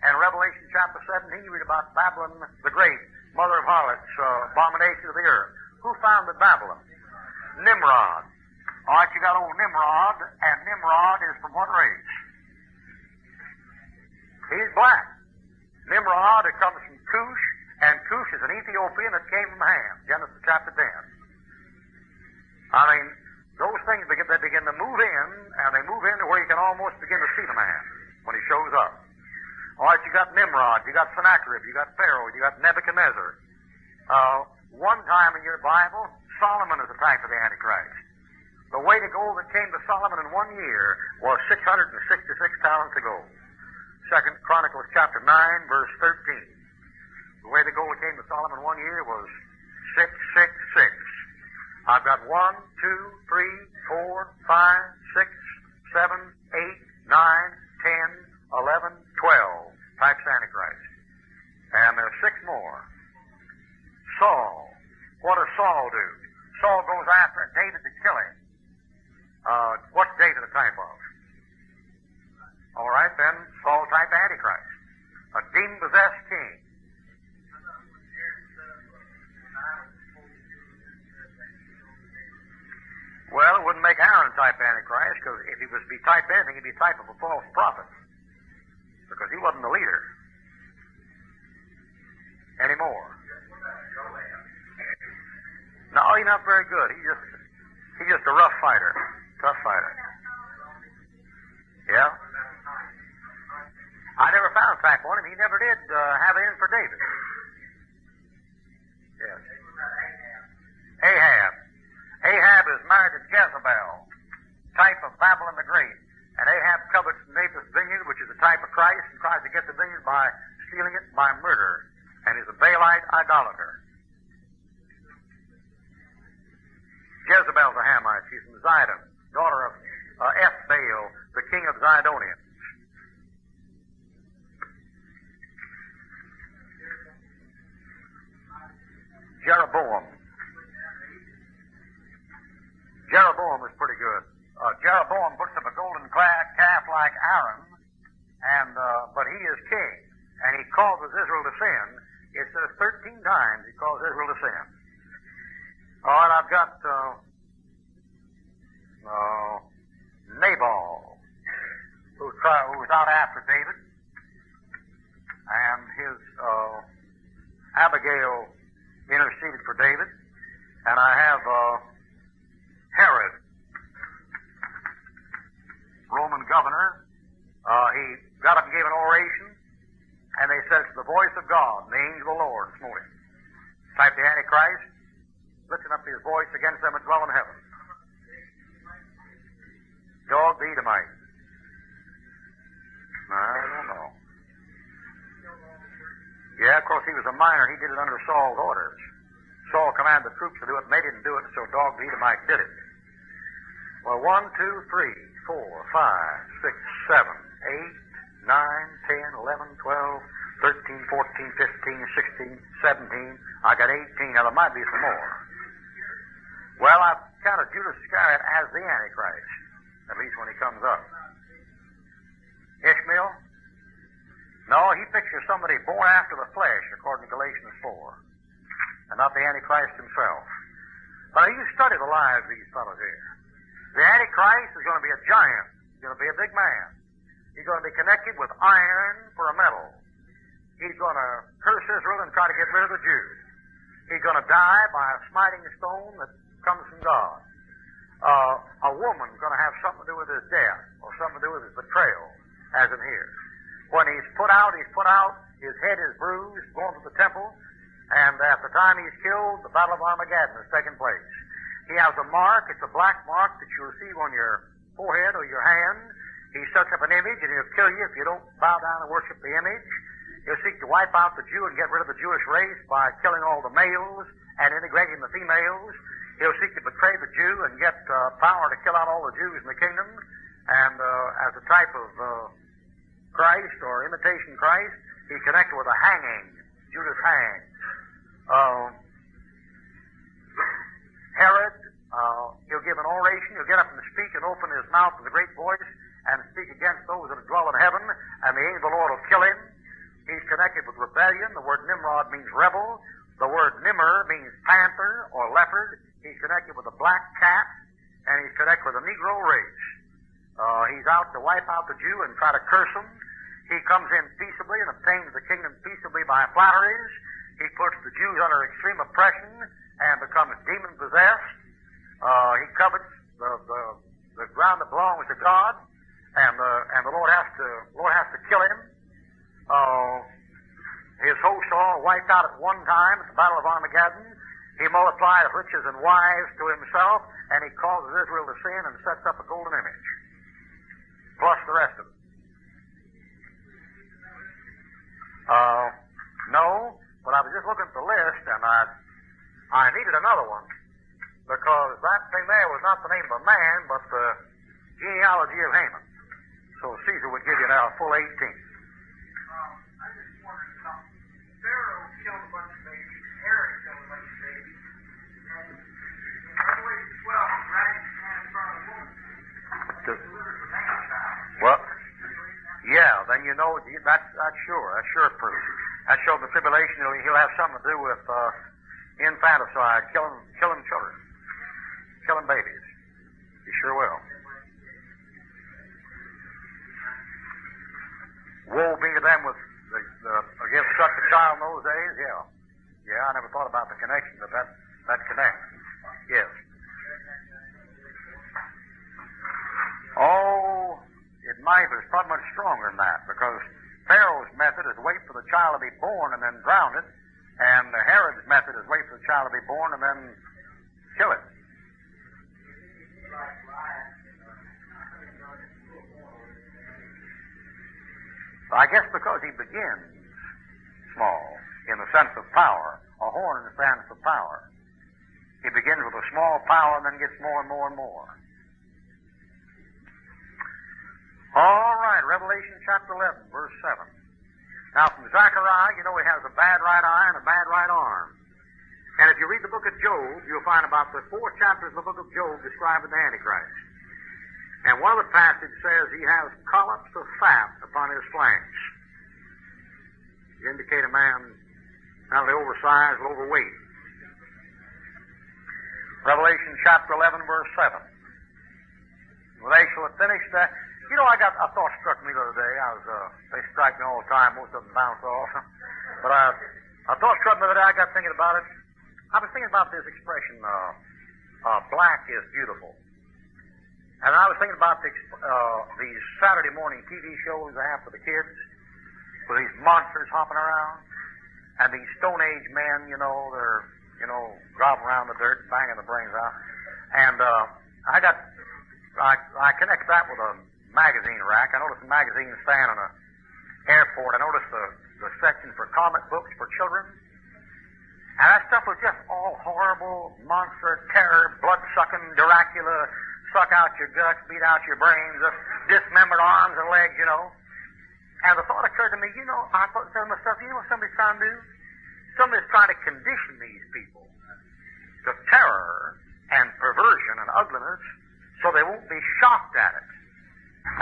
And Revelation chapter 17, you read about Babylon the Great, mother of harlots, abomination of the earth. Who founded Babylon? Nimrod. All right, you got old Nimrod, and Nimrod is from what race? He's black. Nimrod, it comes from Cush, and Cush is an Ethiopian that came from Ham, Genesis chapter 10. I mean, those things begin to move in, and they move into where you can almost begin to see the man when he shows up. All right, you got Nimrod, you got Sennacherib, you got Pharaoh, you got Nebuchadnezzar. One time in your Bible, Solomon is a type of the Antichrist. The weight of gold that came to Solomon in 1 year was 666 talents of gold. 2 Chronicles chapter 9, verse 13. The weight of gold that came to Solomon in 1 year was 666. I've got 1, 2, 3, 4, 5, 6, 7, 8, 9, 10, 11, 12 types of Antichrist. And there's 6 more. Saul. What does Saul do? Saul goes after David to kill him. What demon-possessed king. Well, it wouldn't make Aaron type Antichrist, because if he was to be type anything, he'd be type of a false prophet. Because he wasn't the leader anymore. No, he's not very good. He's just a rough fighter, tough fighter. Yeah. I never found type on him. He never did have it in for David. Yes. Ahab. Ahab is married to Jezebel, type of Babylon the Great. And Ahab covets Naboth's vineyard, which is a type of Christ, and tries to get the vineyard by stealing it by murder, and is a Baalite idolater. Jezebel's a Hamite. She's from Zidon, daughter of Ethbaal, the king of Zidonians. Jeroboam. Jeroboam is pretty good. Jeroboam puts up a golden calf like Aaron, but he is king, and he causes Israel to sin. It says 13 times he caused Israel to sin. All right, I've got Nabal, who's out after David, and his Abigail interceded for David, and I have Herod, Roman governor. He got up and gave an oration, and they said it's the voice of God, and the angel of the Lord smote him. Type the Antichrist, lifting up his voice against them that dwell in heaven. Dog the Edomite. I don't know. Yeah, of course, he was a minor. He did it under Saul's orders. Saul commanded the troops to do it, and they didn't do it, so Dog the Edomite did it. Well, 1, 2, 3, 4, 5, 6, 7, 8, 9, 10, 11, 12, 13, 14, 15, 16, 17. I got 18. Now, there might be some more. Well, I've counted Judas Iscariot as the Antichrist, at least when he comes up. Ishmael? No, he pictures somebody born after the flesh, according to Galatians 4, and not the Antichrist himself. But you study the lives of these fellows here. The Antichrist is going to be a giant. He's going to be a big man. He's going to be connected with iron for a metal. He's going to curse Israel and try to get rid of the Jews. He's going to die by a smiting stone that comes from God. A woman's going to have something to do with his death, or something to do with his betrayal, as in here. When he's put out, his head is bruised, going to the temple, and at the time he's killed, the Battle of Armageddon has taken place. He has a mark. It's a black mark that you receive on your forehead or your hand. He sets up an image, and he'll kill you if you don't bow down and worship the image. He'll seek to wipe out the Jew and get rid of the Jewish race by killing all the males and integrating the females. He'll seek to betray the Jew and get power to kill out all the Jews in the kingdom. And as a type of Christ or imitation Christ, he connected with a hanging. Judas hangs. Herod, he'll give an oration. He'll get up and speak and open his mouth with a great voice and speak against those that dwell in heaven, and the angel of the Lord will kill him. He's connected with rebellion. The word Nimrod means rebel. The word Nimmer means panther or leopard. He's connected with a black cat, and he's connected with the Negro race. He's out to wipe out the Jew and try to curse him. He comes in peaceably and obtains the kingdom peaceably by flatteries. He puts the Jews under extreme oppression and becomes demon-possessed. He covets the ground that belongs to God, and the Lord has to kill him. His hosts are all wiped out at one time at the Battle of Armageddon. He multiplies riches and wives to himself, and he causes Israel to sin and sets up a golden image, plus the rest of it. No, but I was just looking at the list, and I needed another one, because that thing there was not the name of a man, but the genealogy of Haman. So Caesar would give you now a full 18. I just wondered something. Pharaoh killed a bunch of babies. Herod killed a bunch of babies. And in Revelation 12, the dragon stands in front of a woman. Delivers a man child. Well, yeah, then you know that's sure. That's sure proof. That shows the tribulation. He'll have something to do with infanticide, killing children, killing babies. He sure will. Woe be to them with against such a child in those days. Yeah. I never thought about the connection, but that connects. Yes. Oh, it might, but it's probably much stronger than that, because Pharaoh's method is wait for the child to be born and then drown it, and Herod's method is wait for the child to be born and then kill it. I guess because he begins small in the sense of power, a horn stands for power. He begins with a small power and then gets more and more and more. All right, Revelation chapter 11, verse 7. Now from Zechariah, you know he has a bad right eye and a bad right arm. And if you read the book of Job, you'll find about the 4 chapters of the book of Job describing the Antichrist. And one of the passages says he has collops of fat upon his flanks. You indicate a man not only oversized, but overweight. Revelation chapter 11, verse 7. Well, they shall have finished that. You know, a thought struck me the other day. They strike me all the time. Most of them bounce off. But a thought struck me the other day. I got thinking about it. I was thinking about this expression, black is beautiful. And I was thinking about these Saturday morning TV shows they have for the kids, with these monsters hopping around, and these Stone Age men, they're, groveling around the dirt and banging the brains out. And I connect that with a magazine rack. I noticed a magazine stand on an airport. I noticed the section for comic books for children. And that stuff was just all horrible, monster, terror, blood-sucking, Dracula, suck out your guts, beat out your brains, dismembered arms and legs, And the thought occurred to me, I thought to myself, you know what somebody's trying to do? Somebody's trying to condition these people to terror and perversion and ugliness so they won't be shocked at it.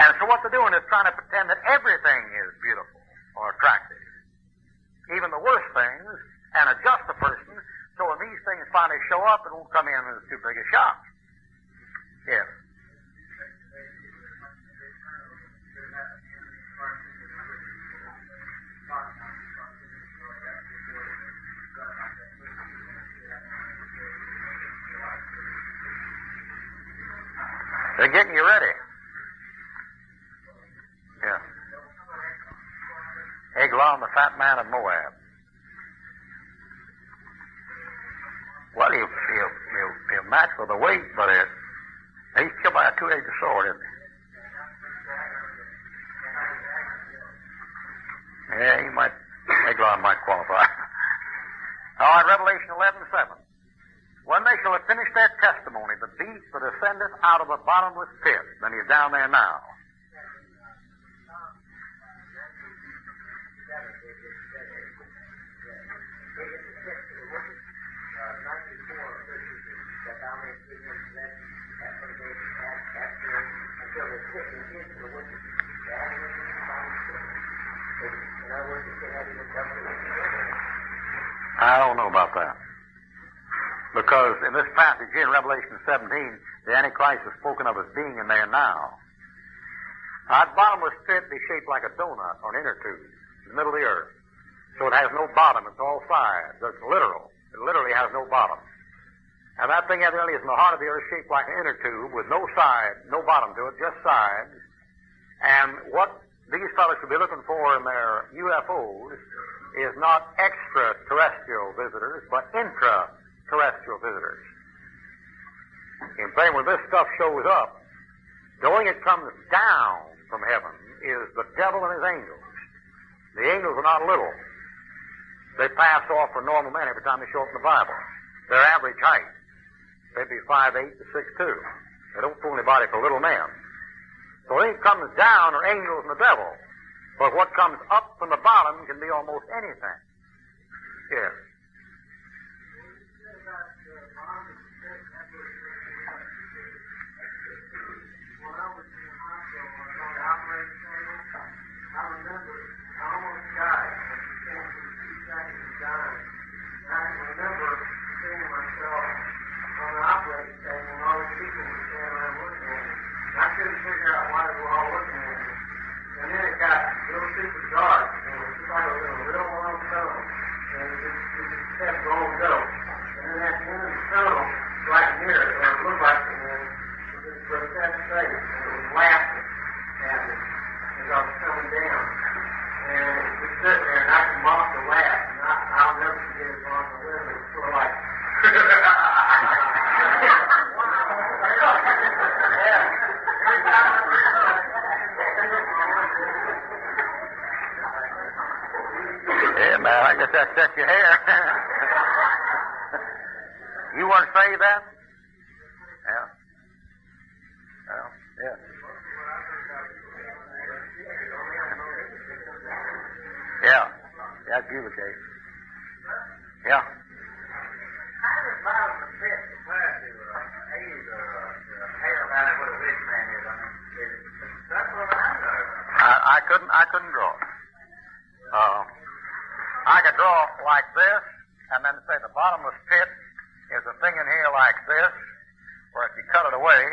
And so what they're doing is trying to pretend that everything is beautiful or attractive, even the worst things, and adjust the person so when these things finally show up, it won't come in as too big a shock. Yes. They're getting you ready. Yeah. Eglon, the fat man of Moab. Well, he'll match for the weight, but he's killed by a two-edged sword, isn't he? Yeah, Eglon might qualify. All right, Revelation 11:7. When they shall have finished their testimony, the beast that ascendeth out of the bottomless pit, then he's down there now. I don't know about that. Because in this passage here in Revelation 17, the Antichrist is spoken of as being in there now. That bottomless pit is shaped like a donut or an inner tube in the middle of the earth. So it has no bottom, it's all sides. It's literal. It literally has no bottom. And that thing evidently is in the heart of the earth shaped like an inner tube with no side, no bottom to it, just sides. And what these fellows should be looking for in their UFOs is not extraterrestrial visitors, but intraterrestrial visitors. In fact, when this stuff shows up, the only thing that comes down from heaven is the devil and his angels. The angels are not little. They pass off for normal men every time they show up in the Bible. Their average height, maybe 5'8" to 6'2". They don't fool anybody for little men. So the thing that comes down are angels and the devil. But what comes up from the bottom can be almost anything. Yes. When I was in the hospital, I was on the operating table. I remember Yeah, man, I guess that sets your hair. You weren't saved then? Yeah. Well, yeah. Yeah. That's you the case. Yeah. How does the bottom of the pit compare to age or hair about what a rich man is? I mean, that's what I know. I couldn't draw. I could draw like this, and then say the bottomless pit is a thing in here like this, where if you cut it away,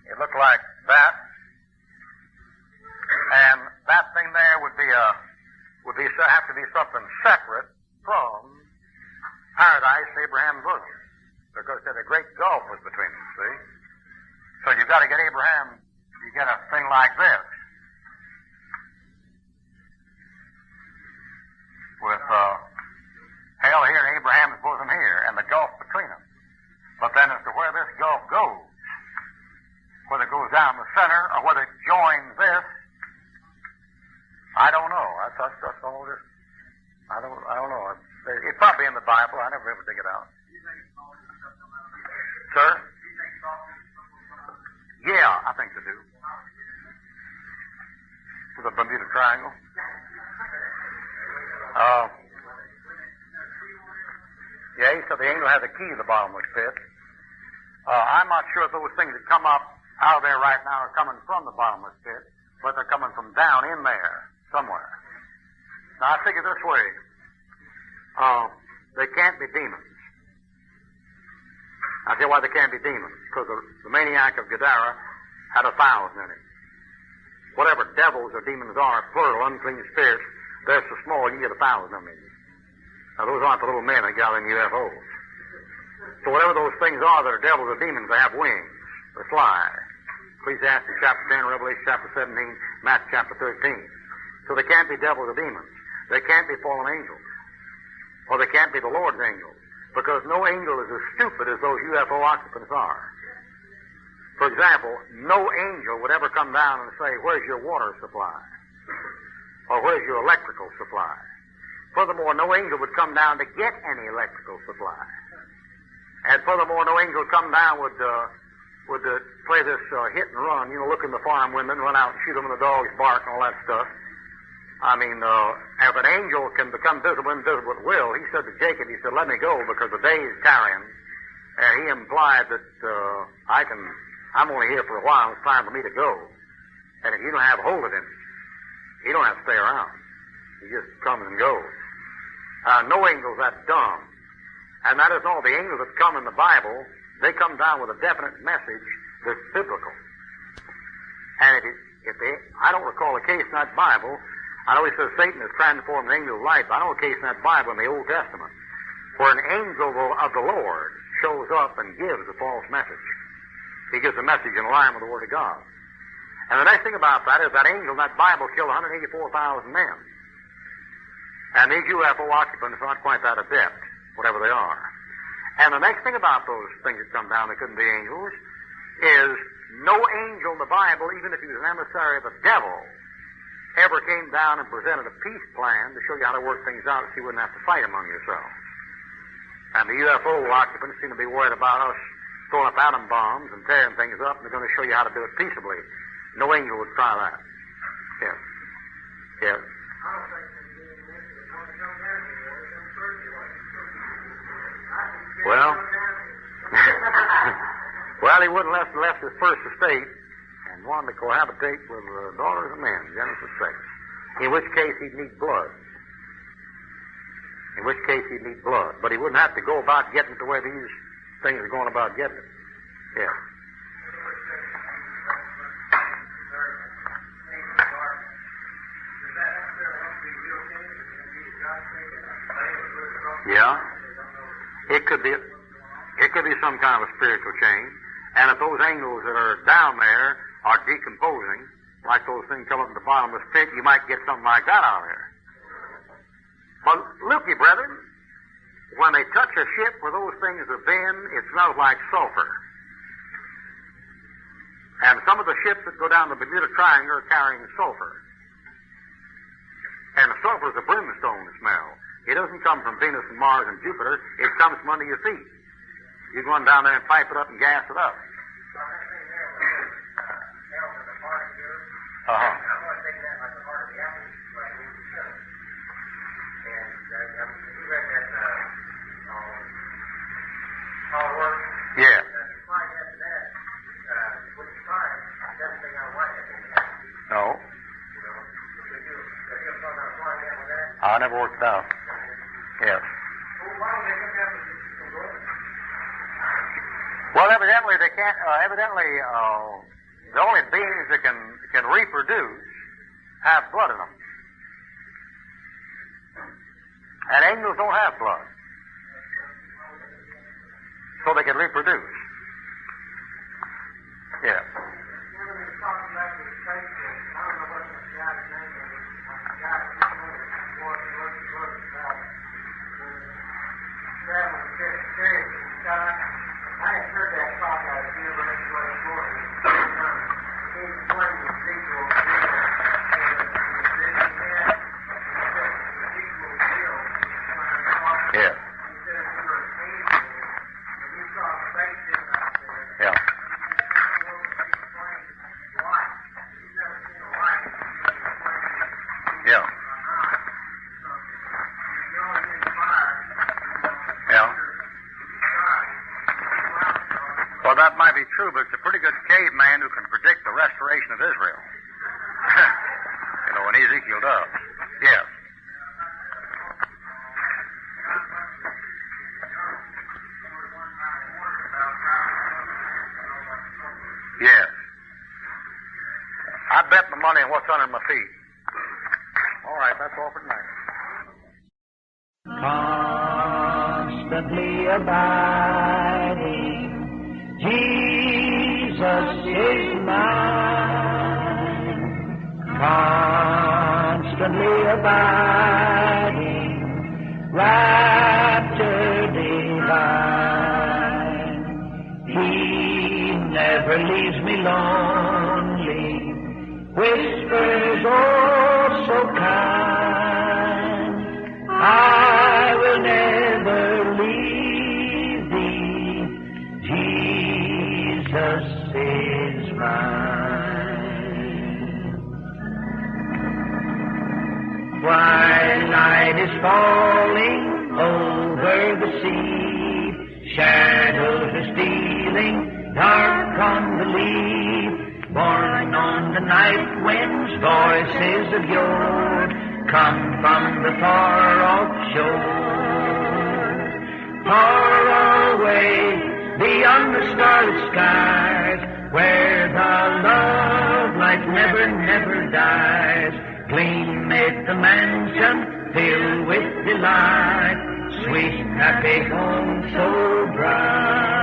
it looked like that, and that thing there would have to be something separate from paradise, Abraham's bosom, because there's a great gulf was between them. See, so you've got to get Abraham. You get a thing like this. With hell here and Abraham's bosom here, and the gulf between them. But then as to where this gulf goes, whether it goes down the center or whether it joins this, I don't know. That's all this. I don't know. It's probably in the Bible. I never ever dig it out. Sir? Yeah, I think they do. With the Bermuda Triangle. Yeah, he said the angel had the key to the bottomless pit. I'm not sure if those things that come up out of there right now are coming from the bottomless pit, but they're coming from down in there somewhere. Now, I figure this way. They can't be demons. I'll tell you why they can't be demons. Because the maniac of Gadara had 1,000 in him. Whatever devils or demons are, plural, unclean spirits, they're so small you can get 1,000 of them in you. Now, those aren't the little men that got in UFOs. So whatever those things are that are devils or demons, they have wings. They fly. Ecclesiastes chapter 10, Revelation chapter 17, Matthew chapter 13. So they can't be devils or demons. They can't be fallen angels. Or they can't be the Lord's angels. Because no angel is as stupid as those UFO occupants are. For example, no angel would ever come down and say, where's your water supply? Or where's your electrical supply? Furthermore, no angel would come down to get any electrical supply. And furthermore, no angel would come down would play this hit and run, look in the farm window and run out and shoot them when the dogs bark and all that stuff. I mean, if an angel can become visible and invisible at will, he said to Jacob, he said, let me go because the day is carrying. And he implied that I'm only here for a while, it's time for me to go. And if you don't have hold of him, he don't have to stay around. He just comes and goes. No angel's that dumb. And that is all. The angels that come in the Bible, they come down with a definite message that's biblical. And I don't recall a case in that Bible. I know he says Satan is trying to form an angel of light, but I know a case in that Bible in the Old Testament where an angel of the Lord shows up and gives a false message. He gives a message in line with the Word of God. And the next thing about that is that angel in that Bible killed 184,000 men. And these UFO occupants are not quite that adept, whatever they are. And the next thing about those things that come down that couldn't be angels is no angel in the Bible, even if he was an emissary of the devil, ever came down and presented a peace plan to show you how to work things out so you wouldn't have to fight among yourselves. And the UFO occupants seem to be worried about us throwing up atom bombs and tearing things up, and they're going to show you how to do it peaceably. No angel would try that. Yes. Yes. Well, he wouldn't have left his first estate and wanted to cohabitate with daughters of men, Genesis 6. In which case he'd need blood. But he wouldn't have to go about getting to where these things are going about getting it. Yeah. Yeah. It could be some kind of a spiritual change. And if those angels that are down there are decomposing, like those things come up in the bottomless pit, you might get something like that out of there. But look, you brethren, when they touch a ship where those things have been, it smells like sulfur. And some of the ships that go down the Bermuda Triangle are carrying sulfur. And the sulfur is a brimstone smell. It doesn't come from Venus and Mars and Jupiter. It comes from under your feet. You can run down there and pipe it up and gas it up. Uh-huh. Yeah. No. I never worked it out. Yes. Well, evidently they can't. The only beings that can reproduce have blood in them, and angels don't have blood, so they can reproduce. Yeah. True, but it's a pretty good caveman who can predict the restoration of Israel. And Ezekiel does. Yes. Yes. I bet my money on what's under my feet. All right, that's all for tonight. Constantly abiding. Jesus is mine, constantly abiding, rapture divine. He never leaves me lonely, whispers oh so kind, I will never leave thee, Jesus is mine. While night is falling over the sea, shadows are stealing dark on the lea, borne on the night winds, voices of yore come from the far-off shore. Far away beyond the starlit skies, where the love light never, never dies, gleameth the mansion filled with delight, sweet, happy home so bright.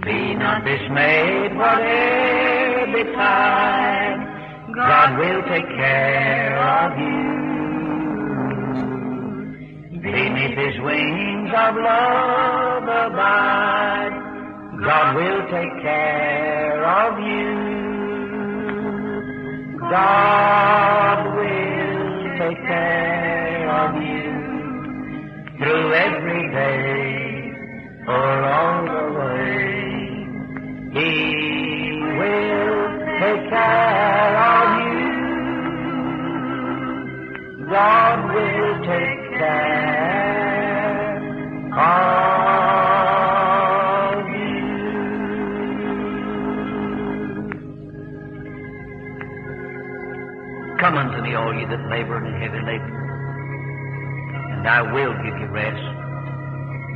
Be not dismayed, whatever betide, God will take care of you. Beneath His wings of love abide, God will take care of you. God will take care of you through every day or all the way. He will take care of you. God will take care of you. Come unto me, all ye that labor and are heavy laden, and I will give you rest.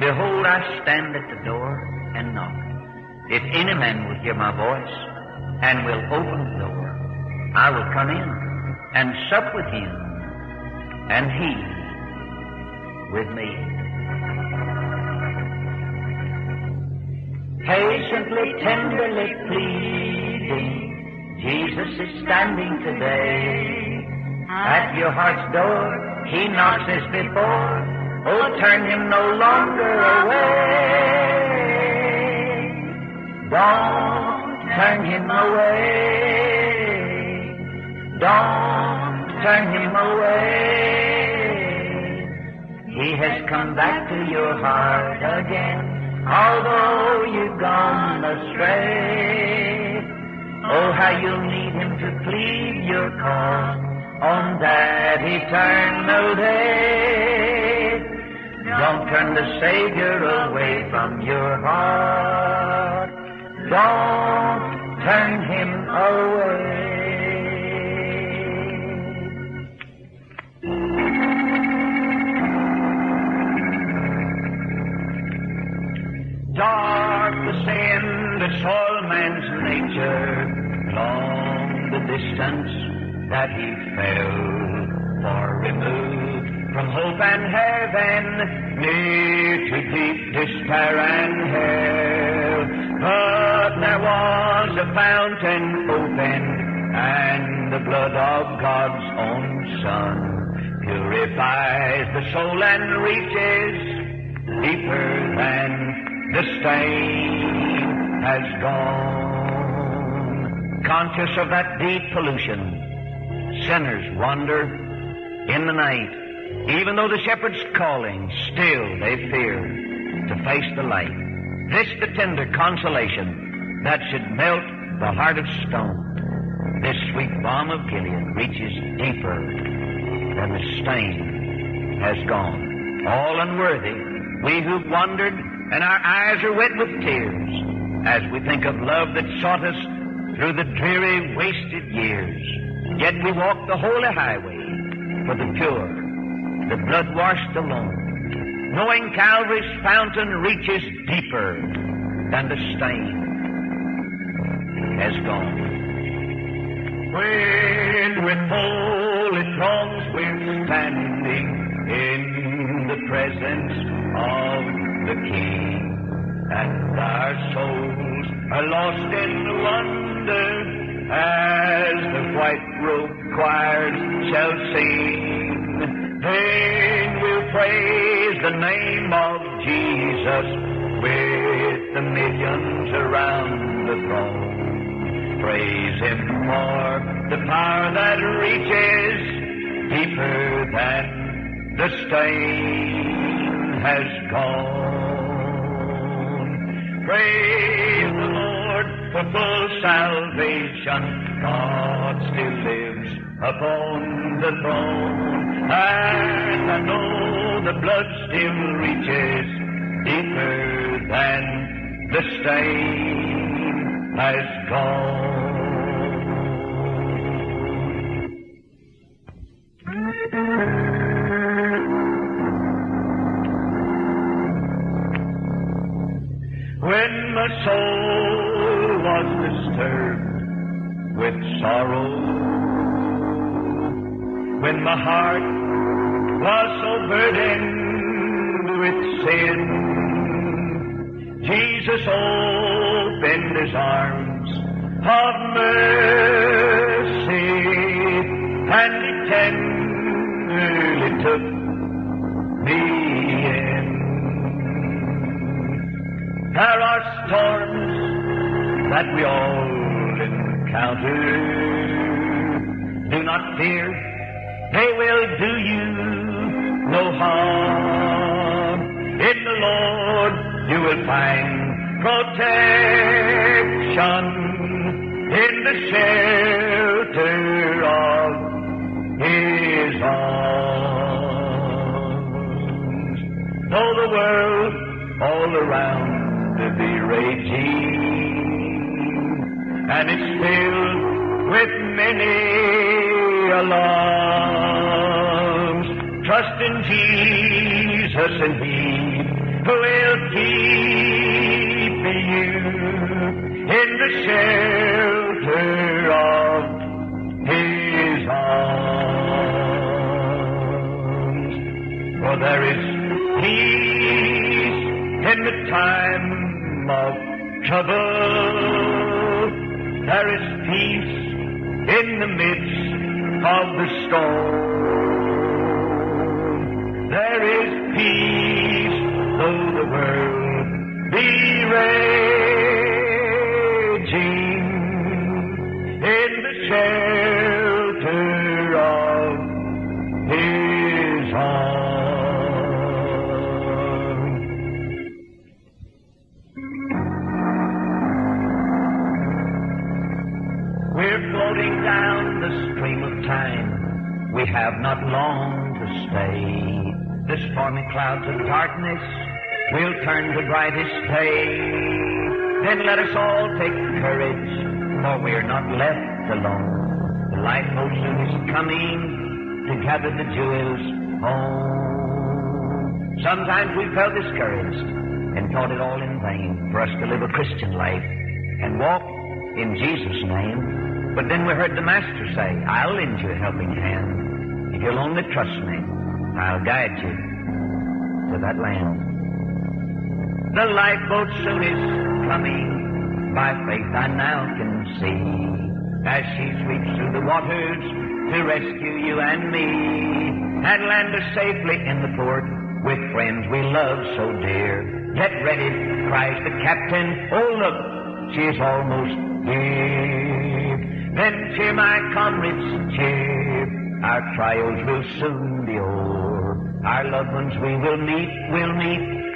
Behold, I stand at the door and knock. If any man will hear my voice and will open the door, I will come in and sup with him, and he with me. patiently, tenderly pleading. Jesus is standing today at your heart's door. He knocks as before. Oh, turn him no longer away. Don't turn him away. Don't turn him away. He has come back to your heart again, although you've gone astray. Oh, how you'll need him to plead your cause on that eternal day. Don't turn the Savior away from your heart. Don't turn him away. Dark the sin that soiled man's nature, long the distance that he fell, far removed from hope and heaven, near to deep despair and hell. But there was a fountain opened, and the blood of God's own Son purifies the soul and reaches deeper than the stain has gone. Conscious of that deep pollution, sinners wander in the night. Even though the shepherd's calling, still they fear to face the light. This the tender consolation that should melt the heart of stone. This sweet balm of Gilead reaches deeper than the stain has gone. All unworthy, we who've wandered, and our eyes are wet with tears as we think of love that sought us through the dreary, wasted years. Yet we walk the holy highway for the pure, the blood-washed alone, knowing Calvary's fountain reaches deeper than the stain has gone. When with holy throngs we're standing in the presence of the King, and our souls are lost in wonder as the white-robed choirs shall sing. Then we'll praise the name of Jesus with the millions around the throne. Praise him for the power that reaches deeper than the stain has gone. Praise the Lord for full salvation. God still lives upon the throne. And I know the blood still reaches deeper than the stain has gone. When my soul was disturbed with sorrow, when my heart was so burdened with sin, Jesus opened his arms of mercy, and he tenderly took me in. There are storms that we all encounter. Do not fear, they will do you no harm. In the Lord you will find protection in the shelter of his arms. Though the world all around be raging, and it's filled with many alarms, trust in Jesus and he will keep you in the shelter of his arms. For there is peace in the time of trouble. There is peace in the midst of the storm. There is peace though the world be raging in the shelter of His arms. We're floating down the stream of time. We have not long to stay. The stormy clouds of darkness will turn to brightest day. Then let us all take courage, for we're not left alone. The lifeboat soon is coming to gather the jewels home. Sometimes we felt discouraged and thought it all in vain for us to live a Christian life and walk in Jesus' name. But then we heard the Master say, I'll lend you a helping hand. If you'll only trust me, I'll guide you to that land. The lifeboat soon is coming, by faith I now can see, as she sweeps through the waters to rescue you and me, and land us safely in the port with friends we love so dear. Get ready, cries the captain, oh look, she is almost here. Then cheer my comrades, cheer, our trials will soon be o'er. Our loved ones we will meet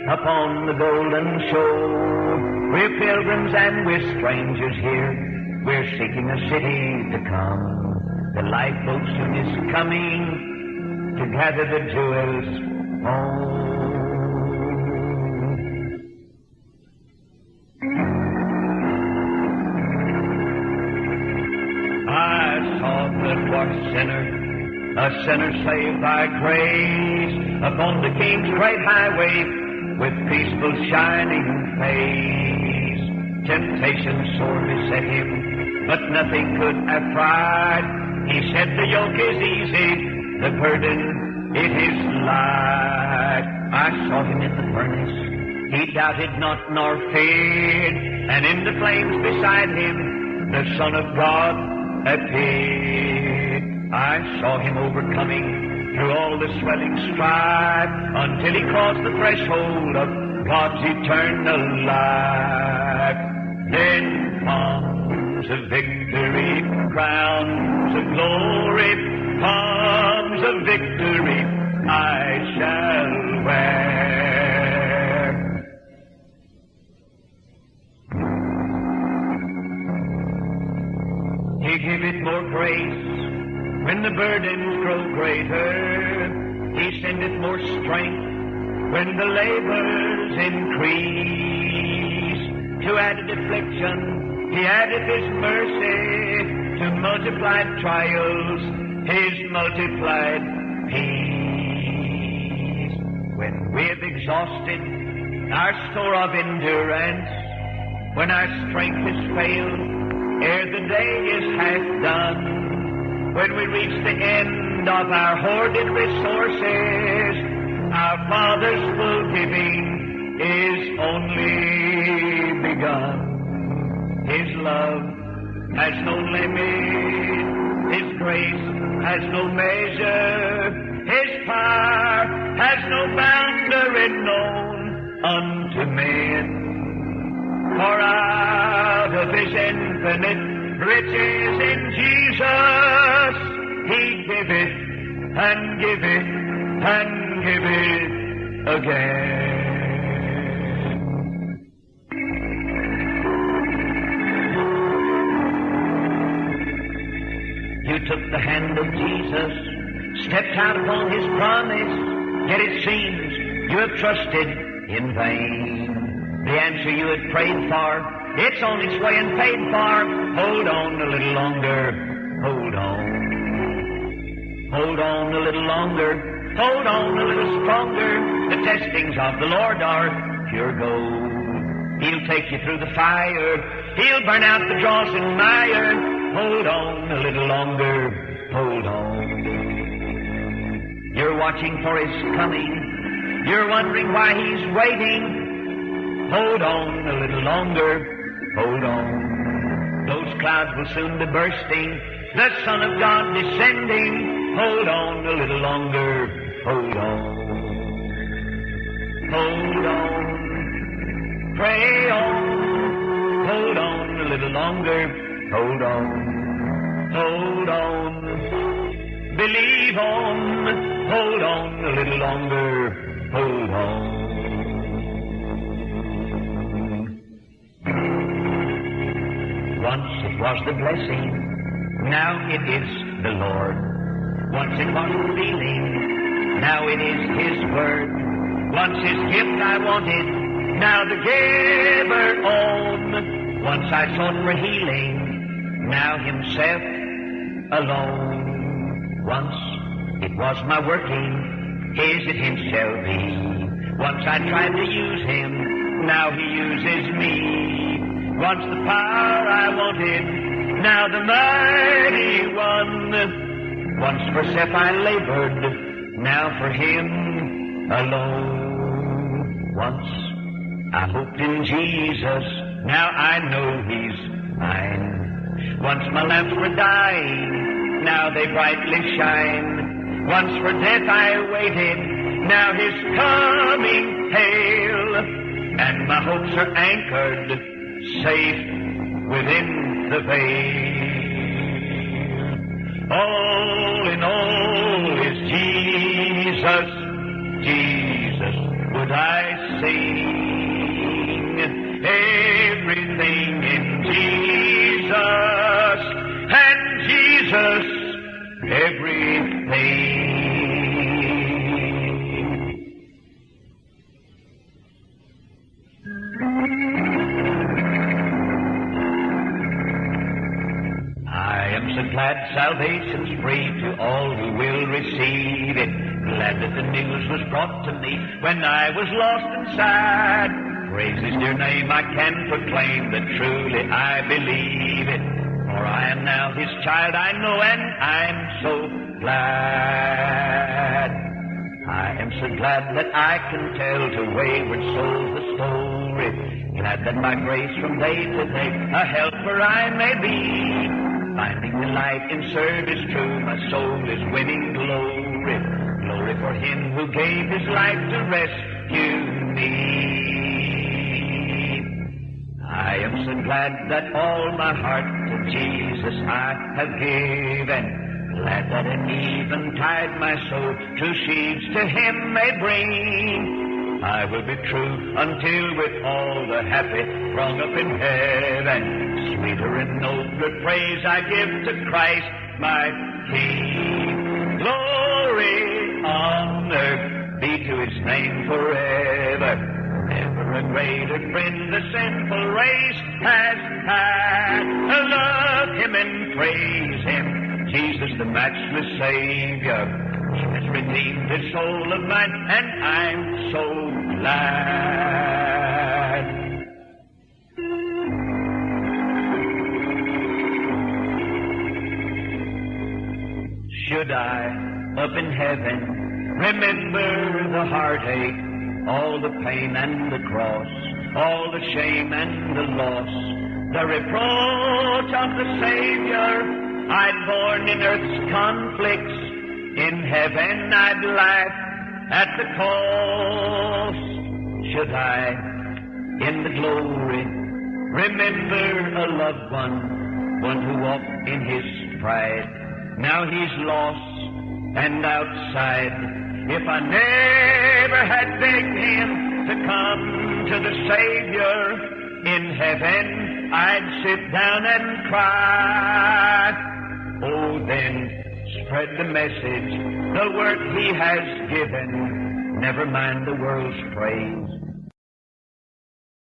upon the golden shore. We're pilgrims and we're strangers here. We're seeking a city to come. The lifeboat soon is coming to gather the jewels home. I saw a blood-washed sinner, a sinner saved by grace, upon the King's great highway with peaceful shining face. Temptation sore beset him, but nothing could affright. He said the yoke is easy, the burden it is light. I saw him in the furnace, he doubted not nor feared, and in the flames beside him the Son of God appeared. I saw him overcoming through all the swelling strife, until he crossed the threshold of God's eternal life. Then comes a victory, crowns of glory, comes a victory I shall wear. He giveth more grace when the burdens grow greater. He sendeth more strength when the labors increase. To added affliction, He addeth His mercy. To multiplied trials, His multiplied peace. When we have exhausted our store of endurance, when our strength has failed, ere the day is half done, when we reach the end of our hoarded resources, our Father's full giving is only begun. His love has no limit, His grace has no measure, His power has no boundary known unto men. For out of His infinite riches in Jesus, He giveth and giveth and giveth again. You took the hand of Jesus, stepped out upon His promise, yet it seems you have trusted in vain. The answer you had prayed for, it's on its way and paid for. Hold on a little longer. Hold on. Hold on a little longer. Hold on a little stronger. The testings of the Lord are pure gold. He'll take you through the fire. He'll burn out the dross and mire. Hold on a little longer. Hold on. You're watching for His coming. You're wondering why He's waiting. Hold on a little longer. hold on. Those clouds will soon be bursting, the Son of God descending. Hold on a little longer, hold on. Hold on, pray on, hold on a little longer, hold on, hold on, believe on, hold on a little longer, hold on. Once it was the blessing, now it is the Lord. Once it was the feeling, now it is His word. Once His gift I wanted, now the giver on. Once I sought for healing, now Himself alone. Once it was my working, His it Him shall be. Once I tried to use Him, now He uses me. Once the power I wanted, now the mighty one. Once for self I labored, now for Him alone. Once I hoped in Jesus, now I know He's mine. Once my lamps were dying, now they brightly shine. Once for death I waited, now His coming hail. And my hopes are anchored, safe within the veil. All in all is Jesus, Jesus would I sing. Everything in Jesus, and Jesus everything. I am so glad salvation's free to all who will receive it. Glad that the news was brought to me when I was lost and sad. Praise His dear name, I can proclaim that truly I believe it. For I am now His child, I know, and I'm so glad. I am so glad that I can tell to wayward souls the story. Glad that by grace from day to day a helper I may be. Finding delight in service true, my soul is winning glory. Glory for Him who gave His life to rescue me. I am so glad that all my heart to Jesus I have given. Glad that an eventide my soul true sheaves to Him may bring. I will be true until with all the happy throng up in heaven. Sweeter and nobler praise I give to Christ my King. Glory, honor be to His name forever. Never a greater friend the sinful race has had. Love Him and praise Him, Jesus the matchless Savior. He has redeemed the soul of mine, and I'm so glad. Should I, up in heaven, remember the heartache, all the pain and the cross, all the shame and the loss, the reproach of the Savior I'd borne in earth's conflicts, in heaven I'd laugh at the cost. Should I, in the glory, remember a loved one who walked in His pride, now he's lost and outside. If I never had begged Him to come to the Savior, in heaven I'd sit down and cry. Oh, then spread the message, the work He has given. Never mind the world's praise.